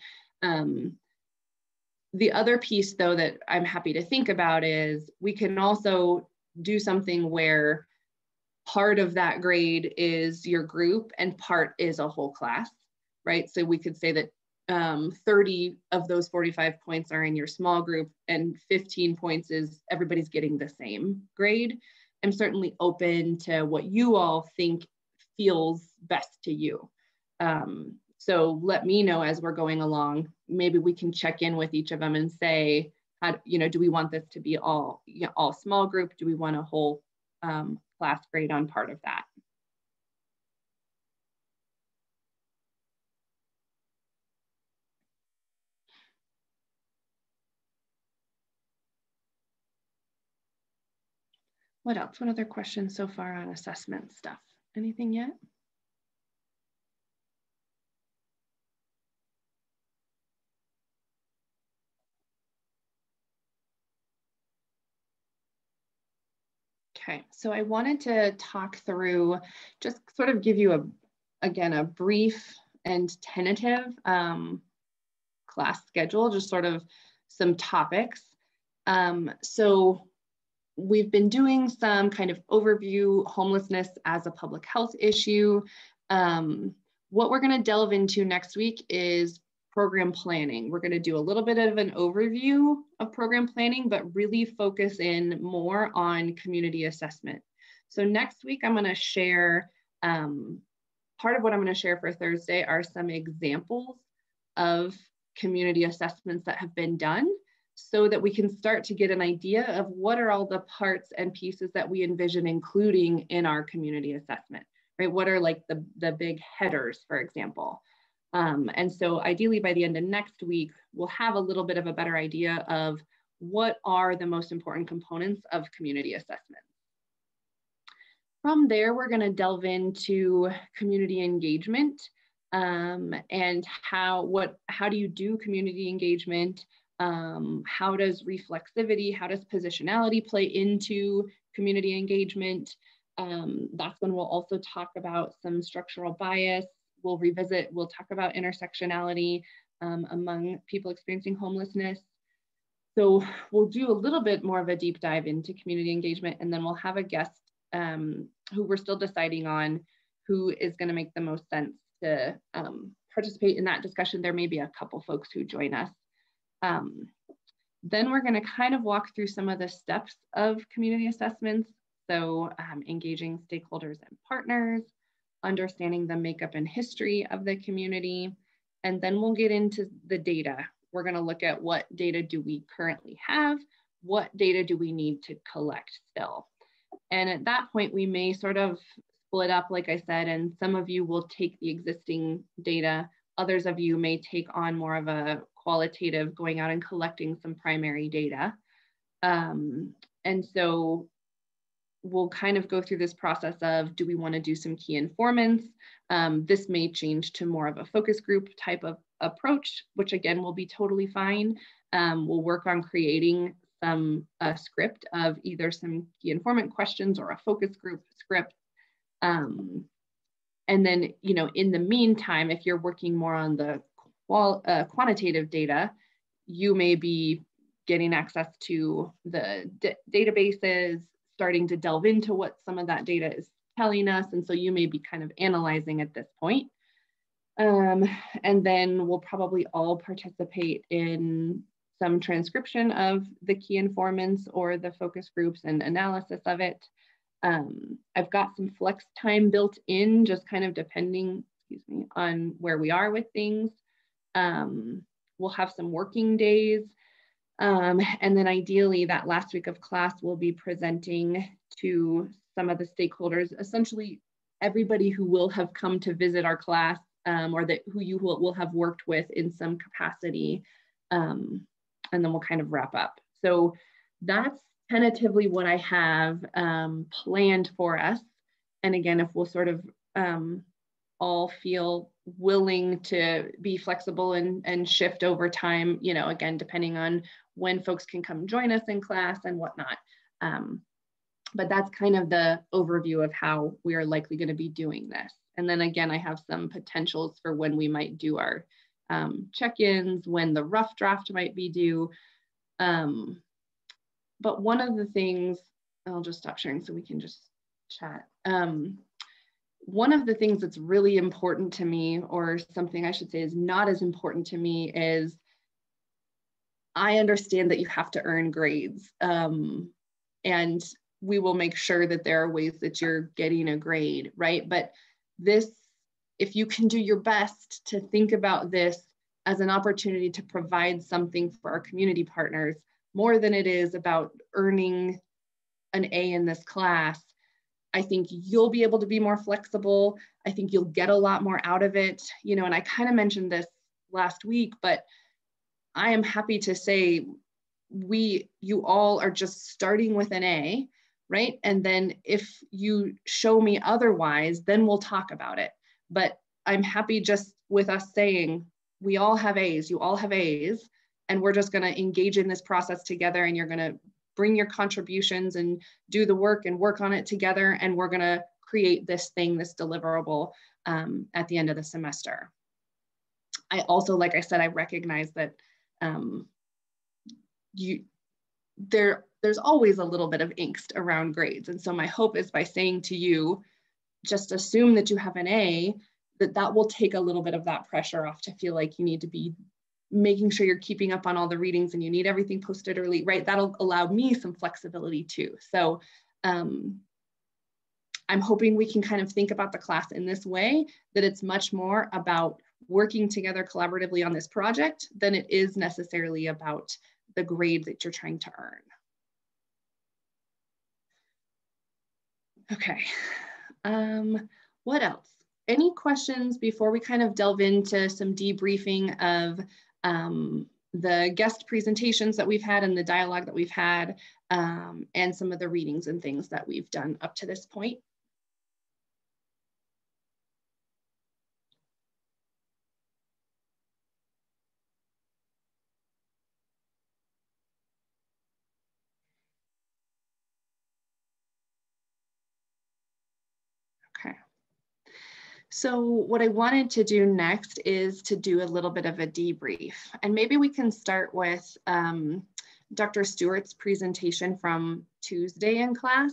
The other piece, though, that I'm happy to think about is we can also do something where part of that grade is your group and part is a whole class, right? So we could say that 30 of those 45 points are in your small group and 15 points is everybody's getting the same grade. I'm certainly open to what you all think feels best to you. So let me know as we're going along. Maybe we can check in with each of them and say, how, you know, do we want this to be all small group? Do we want a whole class grade on part of that? What else? What other questions so far on assessment stuff? Anything yet? Okay, so I wanted to talk through, just sort of give you again, a brief and tentative class schedule, just sort of some topics. So we've been doing some kind of overview, homelessness as a public health issue. What we're going to delve into next week is program planning. We're going to do a little bit of an overview of program planning, but really focus in more on community assessment. So next week, I'm going to share, part of what I'm going to share for Thursday are some examples of community assessments that have been done so that we can start to get an idea of what are all the parts and pieces that we envision including in our community assessment, right? What are like the big headers, for example. And so ideally by the end of next week, we'll have a little bit of a better idea of what are the most important components of community assessments. From there, we're going to delve into community engagement and how do you do community engagement? How does reflexivity, how does positionality play into community engagement? That's when we'll also talk about some structural bias. We'll talk about intersectionality among people experiencing homelessness. So we'll do a little bit more of a deep dive into community engagement, and then we'll have a guest who we're still deciding on who is going to make the most sense to participate in that discussion. There may be a couple folks who join us. Then we're going to kind of walk through some of the steps of community assessments. So engaging stakeholders and partners, understanding the makeup and history of the community, and then we'll get into the data. We're going to look at what data do we currently have, what data do we need to collect still. And at that point, we may sort of split up, like I said, and some of you will take the existing data. Others of you may take on more of a qualitative, going out and collecting some primary data. And so we'll kind of go through this process of, do we want to do some key informants? This may change to more of a focus group type of approach, which again will be totally fine. We'll work on creating a script of either some key informant questions or a focus group script. And then, you know, in the meantime, if you're working more on the quantitative data, you may be getting access to the databases, starting to delve into what some of that data is telling us. And so you may be kind of analyzing at this point. And then we'll probably all participate in some transcription of the key informants or the focus groups and analysis of it. I've got some flex time built in, just kind of depending, on where we are with things. We'll have some working days. And then ideally that last week of class, we'll be presenting to some of the stakeholders, essentially everybody who will have come to visit our class or who you will have worked with in some capacity. And then we'll kind of wrap up. So that's tentatively what I have planned for us. And again, if we'll sort of all feel willing to be flexible and shift over time, you know, again, depending on when folks can come join us in class and whatnot. But that's kind of the overview of how we are likely going to be doing this. And then again, I have some potentials for when we might do our check-ins, when the rough draft might be due. But one of the things, I'll just stop sharing so we can just chat. One of the things that's really important to me, or something I should say is not as important to me, is I understand that you have to earn grades. And we will make sure that there are ways that you're getting a grade, right? But this, if you can do your best to think about this as an opportunity to provide something for our community partners, more than it is about earning an A in this class, I think you'll be able to be more flexible. I think you'll get a lot more out of it, you know, and I kind of mentioned this last week, but I am happy to say you all are just starting with an A, right? And then if you show me otherwise, then we'll talk about it. But I'm happy just with us saying, we all have A's, you all have A's, and we're just gonna engage in this process together, and you're gonna bring your contributions and do the work and work on it together, and we're gonna create this thing, this deliverable at the end of the semester. I also, like I said, I recognize that there's always a little bit of angst around grades. And so my hope is by saying to you, just assume that you have an A, that will take a little bit of that pressure off to feel like you need to be making sure you're keeping up on all the readings and you need everything posted early, right? That'll allow me some flexibility too. So I'm hoping we can kind of think about the class in this way, that it's much more about working together collaboratively on this project than it is necessarily about the grade that you're trying to earn. Okay, what else? Any questions before we kind of delve into some debriefing of the guest presentations that we've had and the dialogue that we've had and some of the readings and things that we've done up to this point? So what I wanted to do next is to do a little bit of a debrief, and maybe we can start with Dr. Stewart's presentation from Tuesday in class.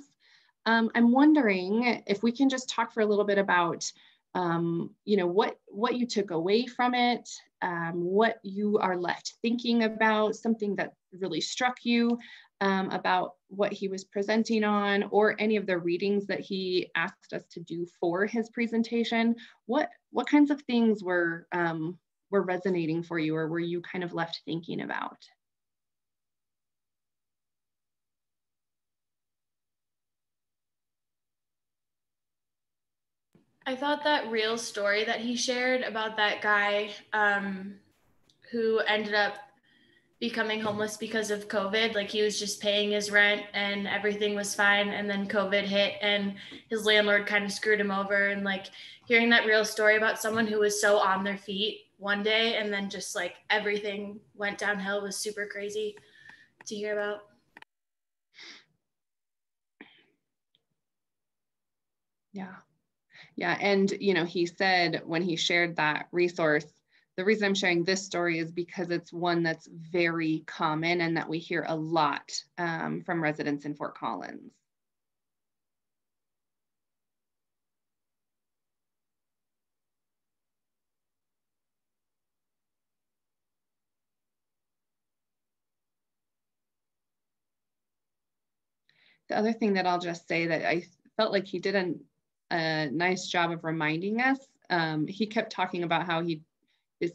I'm wondering if we can just talk for a little bit about you know, what you took away from it, what you are left thinking about, something that really struck you about what he was presenting on, or any of the readings that he asked us to do for his presentation. What kinds of things were resonating for you, or were you kind of left thinking about? I thought that real story that he shared about that guy who ended up becoming homeless because of COVID, like he was just paying his rent and everything was fine, and then COVID hit and his landlord kind of screwed him over, and like hearing that real story about someone who was so on their feet one day and then just like everything went downhill was super crazy to hear about. Yeah, and you know, he said when he shared that resource, the reason I'm sharing this story is because it's one that's very common and that we hear a lot from residents in Fort Collins. The other thing that I'll just say that I felt like he did a nice job of reminding us, he kept talking about how he is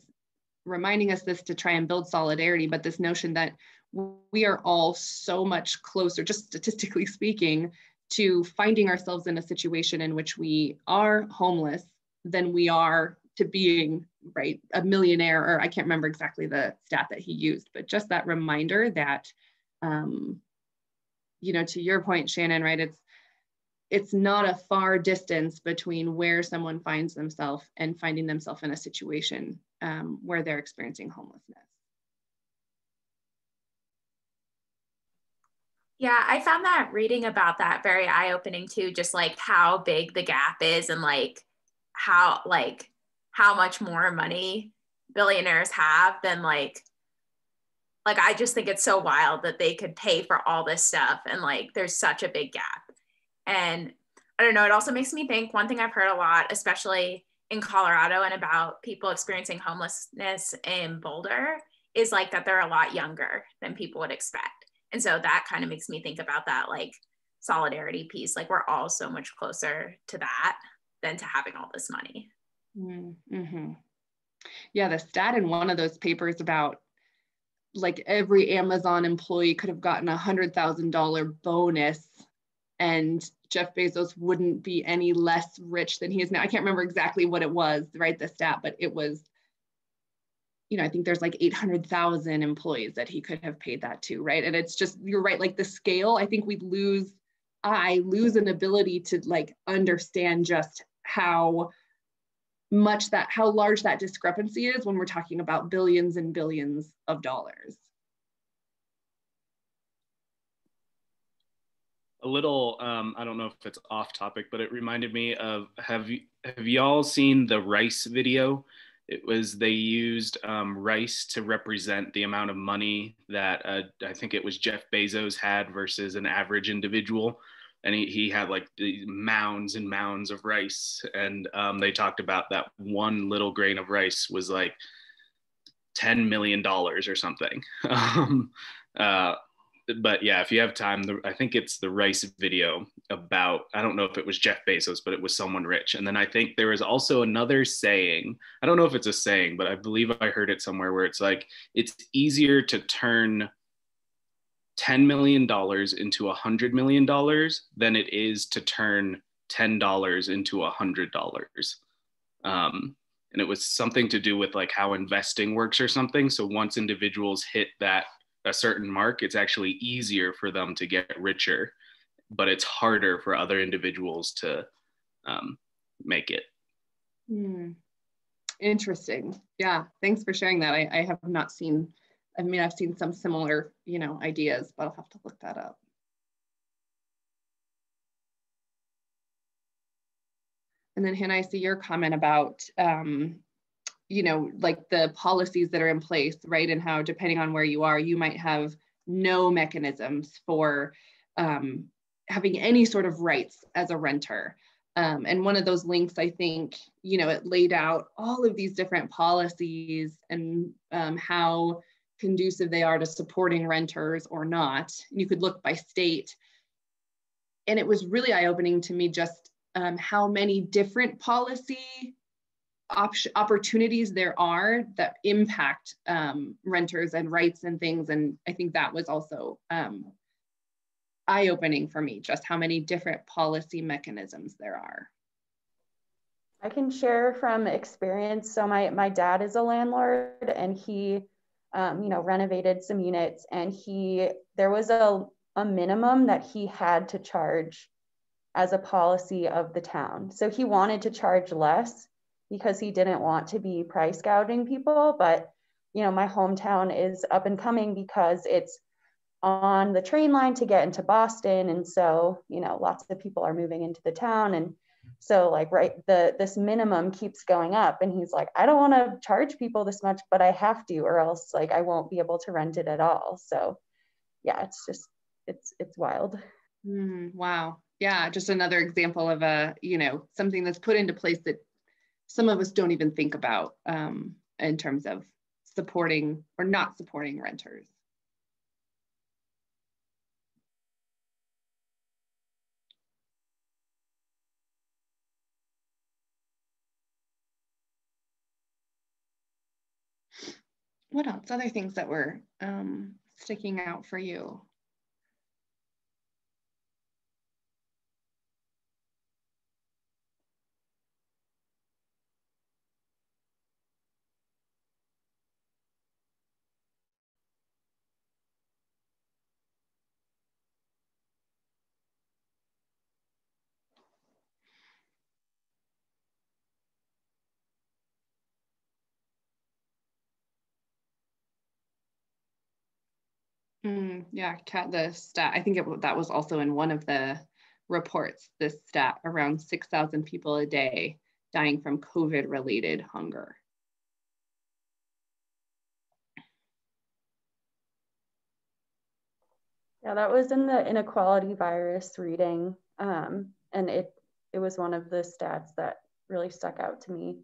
reminding us this to try and build solidarity, but this notion that we are all so much closer, just statistically speaking, to finding ourselves in a situation in which we are homeless than we are to being, right, a millionaire, or I can't remember exactly the stat that he used, but just that reminder that, you know, to your point, Shannon, right, it's not a far distance between where someone finds themselves and finding themselves in a situation where they're experiencing homelessness. Yeah, I found that reading about that very eye-opening too, just like how big the gap is and like how much more money billionaires have than like I just think it's so wild that they could pay for all this stuff, and like there's such a big gap. And I don't know, it also makes me think, one thing I've heard a lot, especially in Colorado and about people experiencing homelessness in Boulder, is like that they're a lot younger than people would expect. And so that kind of makes me think about that like solidarity piece. Like we're all so much closer to that than to having all this money. Mm-hmm. Yeah, the stat in one of those papers about like every Amazon employee could have gotten $100,000 bonus and Jeff Bezos wouldn't be any less rich than he is now. I can't remember exactly what it was, right, the stat, but it was, you know, I think there's like 800,000 employees that he could have paid that to, right? And it's just, you're right, like the scale, I think I lose an ability to like understand just how large that discrepancy is when we're talking about billions and billions of dollars. A little, I don't know if it's off topic, but it reminded me of, have y'all seen the rice video? It was, they used rice to represent the amount of money that I think it was Jeff Bezos had versus an average individual. And he had like the mounds and mounds of rice. And they talked about that one little grain of rice was like $10 million or something. But yeah, if you have time, I think it's the rice video about, I don't know if it was Jeff Bezos, but it was someone rich. And then I think there was also another saying, I don't know if it's a saying, but I believe I heard it somewhere where it's like, it's easier to turn $10 million into $100 million than it is to turn $10 into $100. And it was something to do with like how investing works or something. So once individuals hit that a certain mark, it's actually easier for them to get richer, but it's harder for other individuals to make it. Interesting. Yeah, thanks for sharing that. I have not seen, I mean, I've seen some similar, you know, ideas, but I'll have to look that up. And then Hannah, I see your comment about, you know, like the policies that are in place, right? And how depending on where you are, you might have no mechanisms for having any sort of rights as a renter. And one of those links, I think, you know, it laid out all of these different policies and how conducive they are to supporting renters or not. You could look by state. And it was really eye-opening to me just how many different policy opportunities there are that impact renters and rights and things. And I think that was also eye-opening for me, just how many different policy mechanisms there are. I can share from experience. So my dad is a landlord, and he, you know, renovated some units, and there was a minimum that he had to charge as a policy of the town. So he wanted to charge less because he didn't want to be price gouging people. But, you know, my hometown is up and coming because it's on the train line to get into Boston. And so, you know, lots of people are moving into the town. And so like, right, this minimum keeps going up. And he's like, I don't want to charge people this much, but I have to, or else like I won't be able to rent it at all. So yeah, it's just, it's wild. Wow. Yeah. Just another example of you know, something that's put into place that some of us don't even think about in terms of supporting or not supporting renters. What else? Other things that were sticking out for you? Yeah, Kat, the stat, I think that was also in one of the reports, this stat around 6,000 people a day dying from COVID-related hunger. Yeah, that was in the inequality virus reading. And it was one of the stats that really stuck out to me.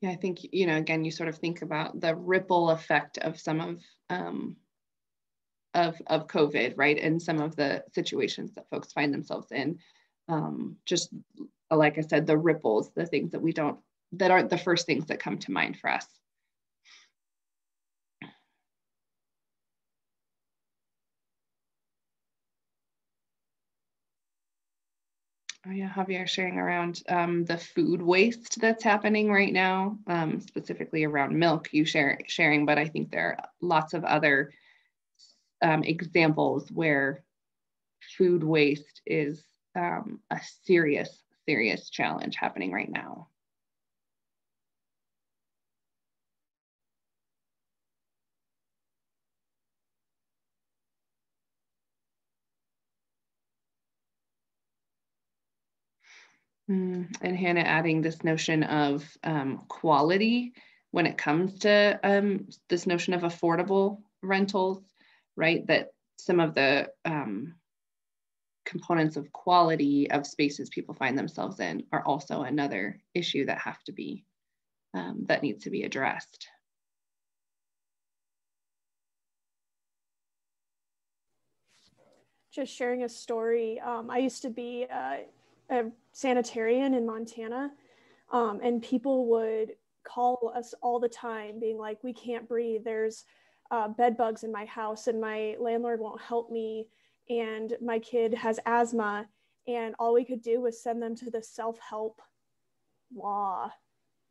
Yeah, I think, you know, again, you sort of think about the ripple effect of some of COVID, right? And some of the situations that folks find themselves in. Just like I said, the ripples, the things that aren't the first things that come to mind for us. Oh yeah, Javier sharing around the food waste that's happening right now, specifically around milk, you sharing, but I think there are lots of other examples where food waste is a serious, serious challenge happening right now. And Hannah adding this notion of quality when it comes to this notion of affordable rentals, right? That some of the components of quality of spaces people find themselves in are also another issue that have to be, that needs to be addressed. Just sharing a story. I used to be a sanitarian in Montana, and people would call us all the time being like, we can't breathe, there's bed bugs in my house and my landlord won't help me, and my kid has asthma, and all we could do was send them to the self-help law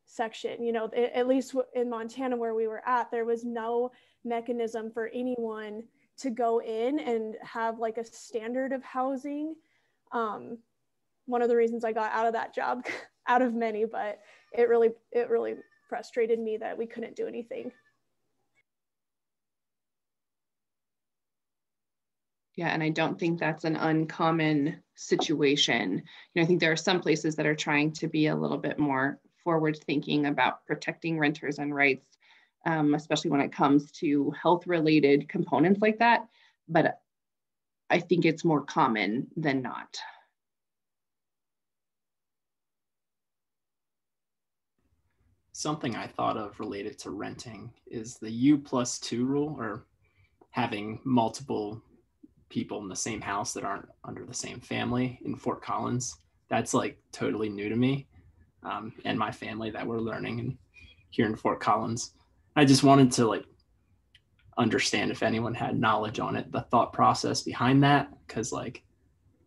section. You know, at least in Montana where we were at, there was no mechanism for anyone to go in and have like a standard of housing. One of the reasons I got out of that job, out of many, but it really frustrated me that we couldn't do anything. Yeah, and I don't think that's an uncommon situation. I think there are some places that are trying to be a little bit more forward thinking about protecting renters and rights, especially when it comes to health related components like that. But I think it's more common than not. Something I thought of related to renting is the U+2 rule, or having multiple people in the same house that aren't under the same family in Fort Collins. That's like totally new to me and my family that we're learning here in Fort Collins. I just wanted to like understand if anyone had knowledge on it, the thought process behind that, because like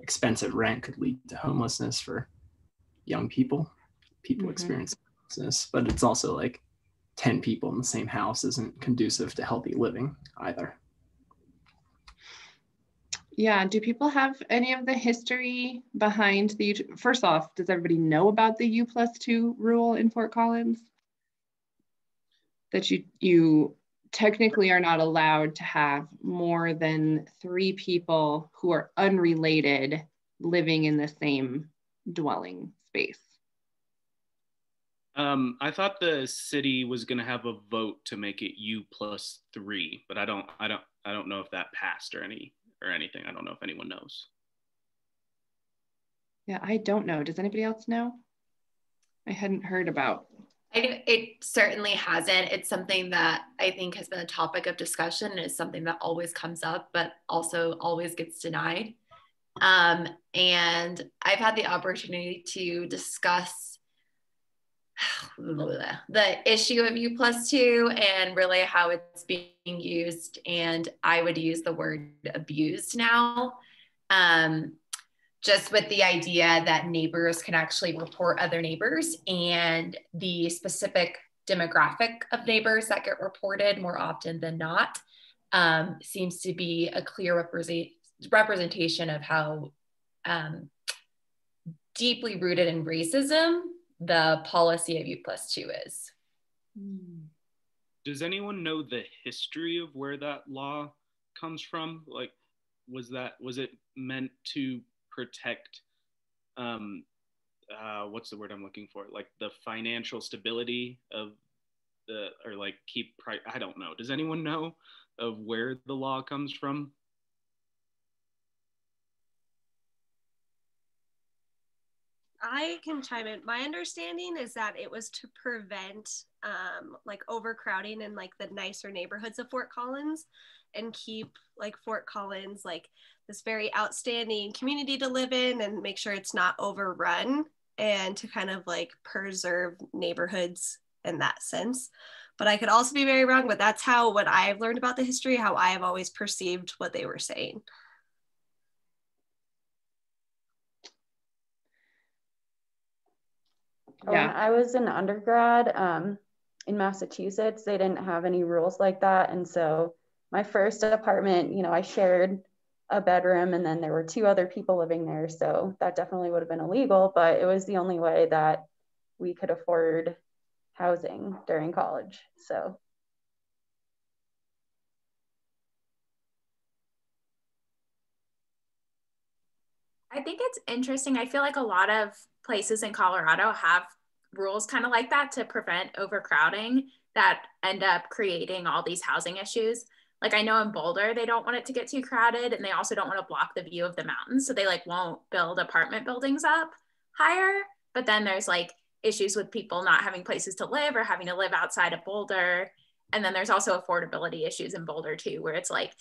expensive rent could lead to homelessness for young people experiencing homelessness, but it's also like 10 people in the same house isn't conducive to healthy living either. Yeah, do people have any of the history behind first off, does everybody know about the U+2 rule in Fort Collins? That you technically are not allowed to have more than 3 people who are unrelated living in the same dwelling space. I thought the city was going to have a vote to make it U+3, but I don't know if that passed or anything. I don't know if anyone knows. Yeah, I don't know. Does anybody else know? I hadn't heard about. It certainly hasn't. It's something that I think has been a topic of discussion, and is something that always comes up, but also always gets denied. And I've had the opportunity to discuss the issue of U+2 and really how it's being used. And I would use the word abused now. Just with the idea that neighbors can actually report other neighbors, and the specific demographic of neighbors that get reported more often than not seems to be a clear representation of how deeply rooted in racism the policy of U+2 is. Does anyone know the history of where that law comes from? Like, was it meant to protect what's the word I'm looking for, like the financial stability of I don't know. Does anyone know of where the law comes from? I can chime in. My understanding is that it was to prevent like overcrowding in like the nicer neighborhoods of Fort Collins, and keep like Fort Collins like this very outstanding community to live in, and make sure it's not overrun, and to kind of like preserve neighborhoods in that sense. But I could also be very wrong, but that's what I've learned about the history, how I have always perceived what they were saying. Yeah. When I was an undergrad in Massachusetts, they didn't have any rules like that. And so my first apartment, I shared a bedroom, and then there were 2 other people living there. So that definitely would have been illegal, but it was the only way that we could afford housing during college. So. I think it's interesting. I feel like a lot of places in Colorado have rules kind of like that to prevent overcrowding that end up creating all these housing issues. Like I know in Boulder, they don't want it to get too crowded, and they also don't want to block the view of the mountains. So they like won't build apartment buildings up higher. But then there's like issues with people not having places to live or having to live outside of Boulder. And then there's also affordability issues in Boulder too, where it's like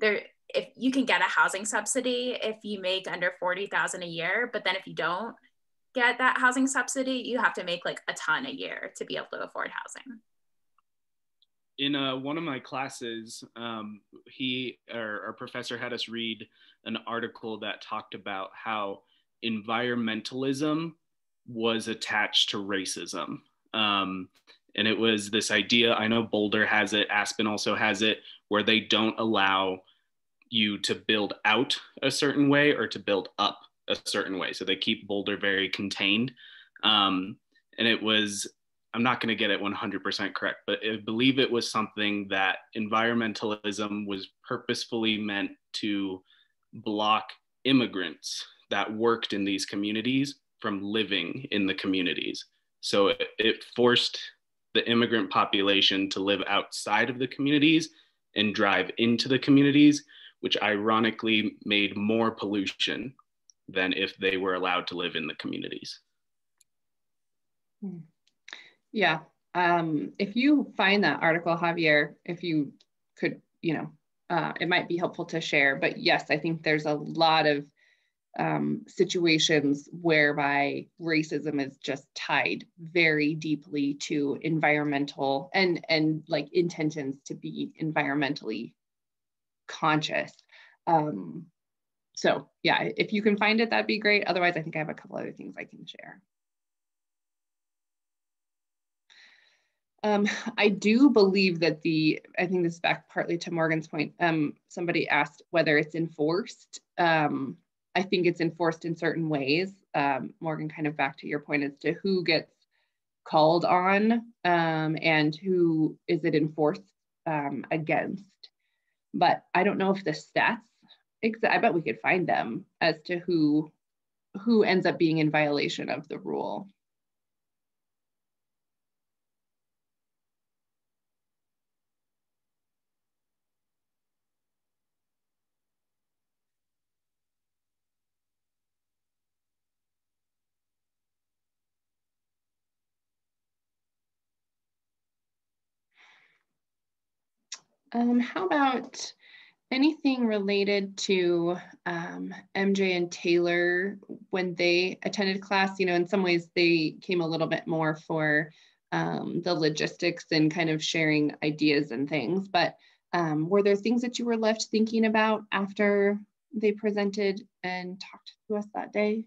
if you can get a housing subsidy if you make under $40,000 a year, but then if you don't get that housing subsidy, you have to make like a ton a year to be able to afford housing. In one of my classes, our professor had us read an article that talked about how environmentalism was attached to racism. And it was this idea, I know Boulder has it, Aspen also has it, where they don't allow you to build out a certain way or to build up a certain way. So they keep Boulder very contained. And it was, I'm not going to get it 100% correct, but I believe it was something that environmentalism was purposefully meant to block immigrants that worked in these communities from living in the communities. So it forced the immigrant population to live outside of the communities and drive into the communities, which ironically made more pollution than if they were allowed to live in the communities. Yeah. If you find that article, Javier, if you could, it might be helpful to share. But yes, I think there's a lot of situations whereby racism is just tied very deeply to environmental and like intentions to be environmentally conscious. So yeah, if you can find it, that'd be great. Otherwise, I think I have a couple other things I can share. I do believe that I think this is back partly to Morgan's point. Somebody asked whether it's enforced. I think it's enforced in certain ways. Morgan, kind of back to your point as to who gets called on and who is it enforced against. But I don't know if the stats, I bet we could find them as to who ends up being in violation of the rule. How about anything related to MJ and Taylor when they attended class? In some ways they came a little bit more for the logistics and kind of sharing ideas and things, but were there things that you were left thinking about after they presented and talked to us that day?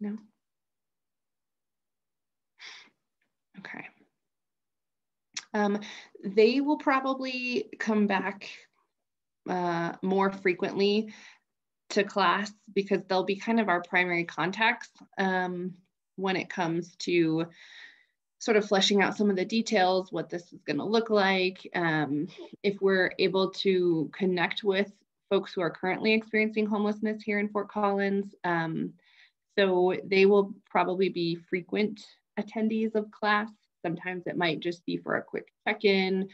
No? Okay. They will probably come back more frequently to class because they'll be kind of our primary contacts when it comes to sort of fleshing out some of the details, what this is going to look like. If we're able to connect with folks who are currently experiencing homelessness here in Fort Collins. So they will probably be frequent attendees of class. Sometimes it might just be for a quick check-in.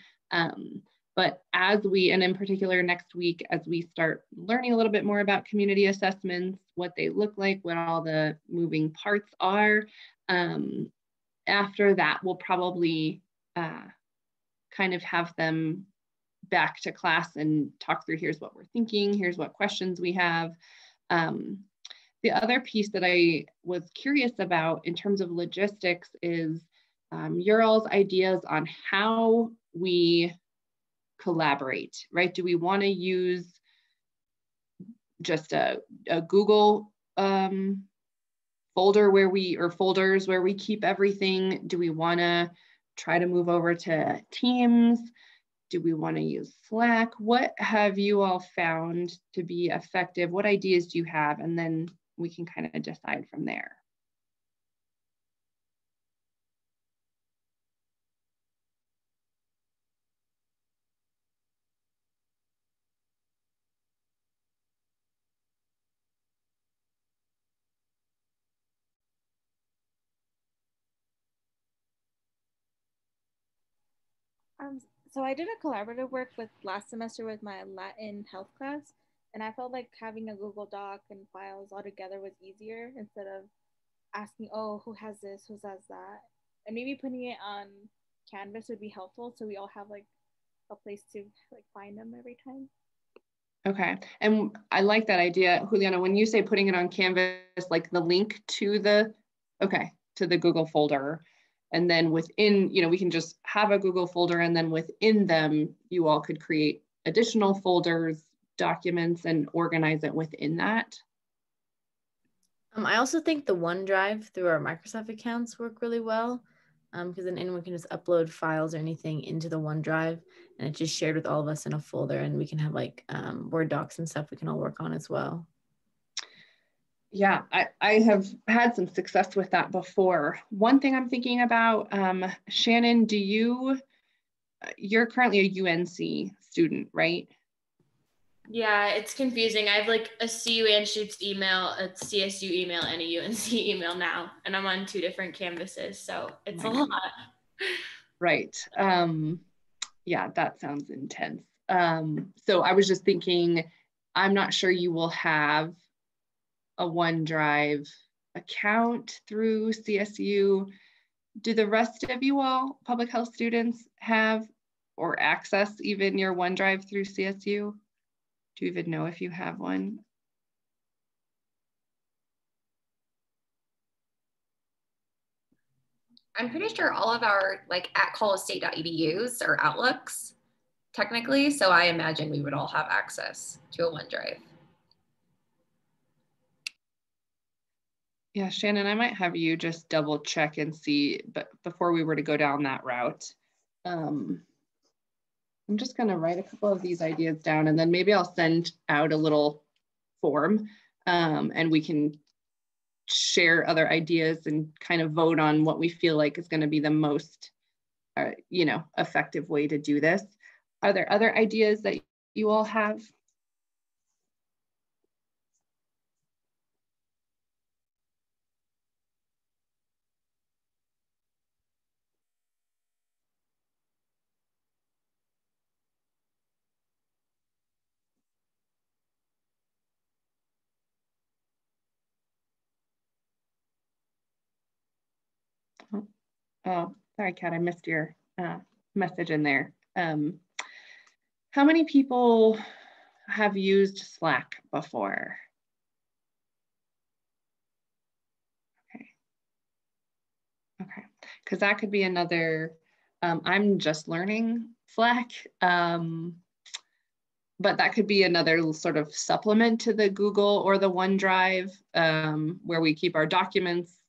But as we, and in particular next week, as we start learning a little bit more about community assessments, what they look like, what all the moving parts are, after that, we'll probably kind of have them back to class and talk through, here's what we're thinking, here's what questions we have. The other piece that I was curious about in terms of logistics is your all's ideas on how we collaborate, right? Do we want to use just a Google folder or folders where we keep everything? Do we want to try to move over to Teams? Do we want to use Slack? What have you all found to be effective? What ideas do you have? And then we can kind of decide from there. So I did a collaborative work with last semester with my Latin health class, and I felt like having a Google Doc and files all together was easier instead of asking, oh, who has this, who has that, and maybe putting it on Canvas would be helpful, so we all have like a place to like find them every time. Okay, and I like that idea, Juliana. When you say putting it on Canvas, like the link to the, to the Google folder, And then within, you know, we can just have a Google folder, and then within them, you all could create additional folders, documents, and organize it within that. I also think the OneDrive through our Microsoft accounts work really well, because then anyone can just upload files or anything into the OneDrive, and it's just shared with all of us in a folder, and we can have like Word docs and stuff we can all work on as well. Yeah, I have had some success with that before. One thing I'm thinking about, Shannon, you're currently a UNC student, right? Yeah, it's confusing. I have like a CU Anschutz email, a CSU email, and a UNC email now, and I'm on 2 different campuses, so it's a lot. Right. Yeah, that sounds intense. So I was just thinking, I'm not sure you will have a OneDrive account through CSU. Do the rest of you all, public health students, have or access even your OneDrive through CSU? Do you even know if you have one? I'm pretty sure all of our like at colostate.edus are Outlooks technically. So I imagine we would all have access to a OneDrive. Yeah, Shannon, I might have you just double check and see, but before we were to go down that route, I'm just going to write a couple of these ideas down, and then maybe I'll send out a little form, and we can share other ideas and kind of vote on what we feel like is going to be the most, you know, effective way to do this. Are there other ideas that you all have? Oh, sorry, Kat, I missed your message in there. How many people have used Slack before? Okay, because that could be another, I'm just learning Slack, but that could be another sort of supplement to the Google or the OneDrive, where we keep our documents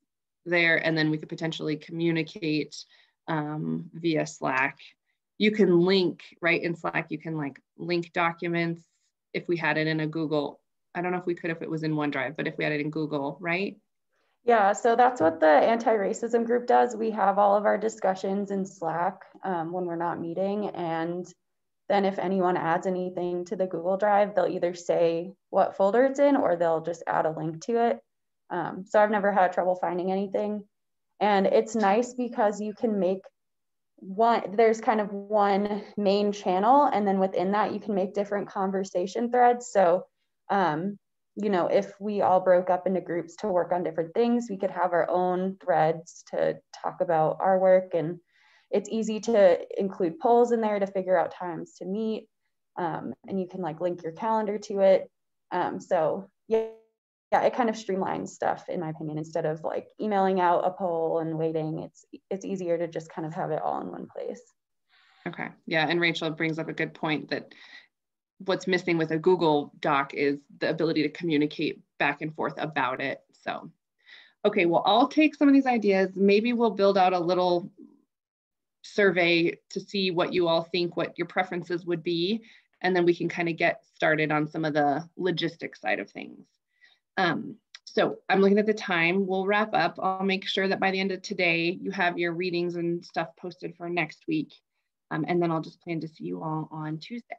there, and then we could potentially communicate via Slack. You can link, right, in Slack, you can like link documents if we had it in a Google. I don't know if we could if it was in OneDrive, but if we had it in Google, right? Yeah, so that's what the anti-racism group does. We have all of our discussions in Slack when we're not meeting, and then if anyone adds anything to the Google Drive, they'll either say what folder it's in, or they'll just add a link to it. So I've never had trouble finding anything. And it's nice because you can make there's kind of one main channel, and then within that you can make different conversation threads. So, you know, if we all broke up into groups to work on different things, we could have our own threads to talk about our work. And it's easy to include polls in there to figure out times to meet. And you can like link your calendar to it. So yeah, it kind of streamlines stuff, in my opinion. Instead of like emailing out a poll and waiting, it's easier to just kind of have it all in one place. Okay, yeah, and Rachel brings up a good point that what's missing with a Google Doc is the ability to communicate back and forth about it. So, okay, well, I'll take some of these ideas. Maybe we'll build out a little survey to see what you all think, what your preferences would be, and then we can kind of get started on some of the logistics side of things. So I'm looking at the time, we'll wrap up. I'll make sure that by the end of today, you have your readings and stuff posted for next week. And then I'll just plan to see you all on Tuesday.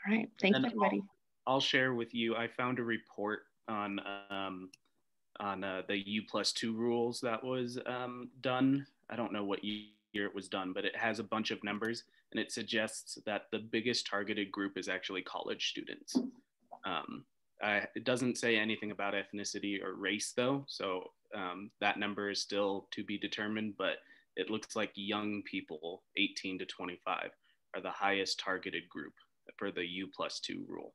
All right, thanks everybody. I'll share with you, I found a report on the U+2 rules that was done. I don't know what year it was done, but it has a bunch of numbers, and it suggests that the biggest targeted group is actually college students. It doesn't say anything about ethnicity or race though, so that number is still to be determined, but it looks like young people 18 to 25 are the highest targeted group for the U+2 rule.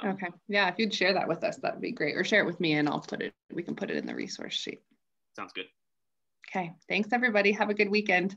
Okay, yeah, if you'd share that with us, that'd be great, or share it with me and I'll put it, we can put it in the resource sheet. Sounds good. Okay, thanks everybody. Have a good weekend.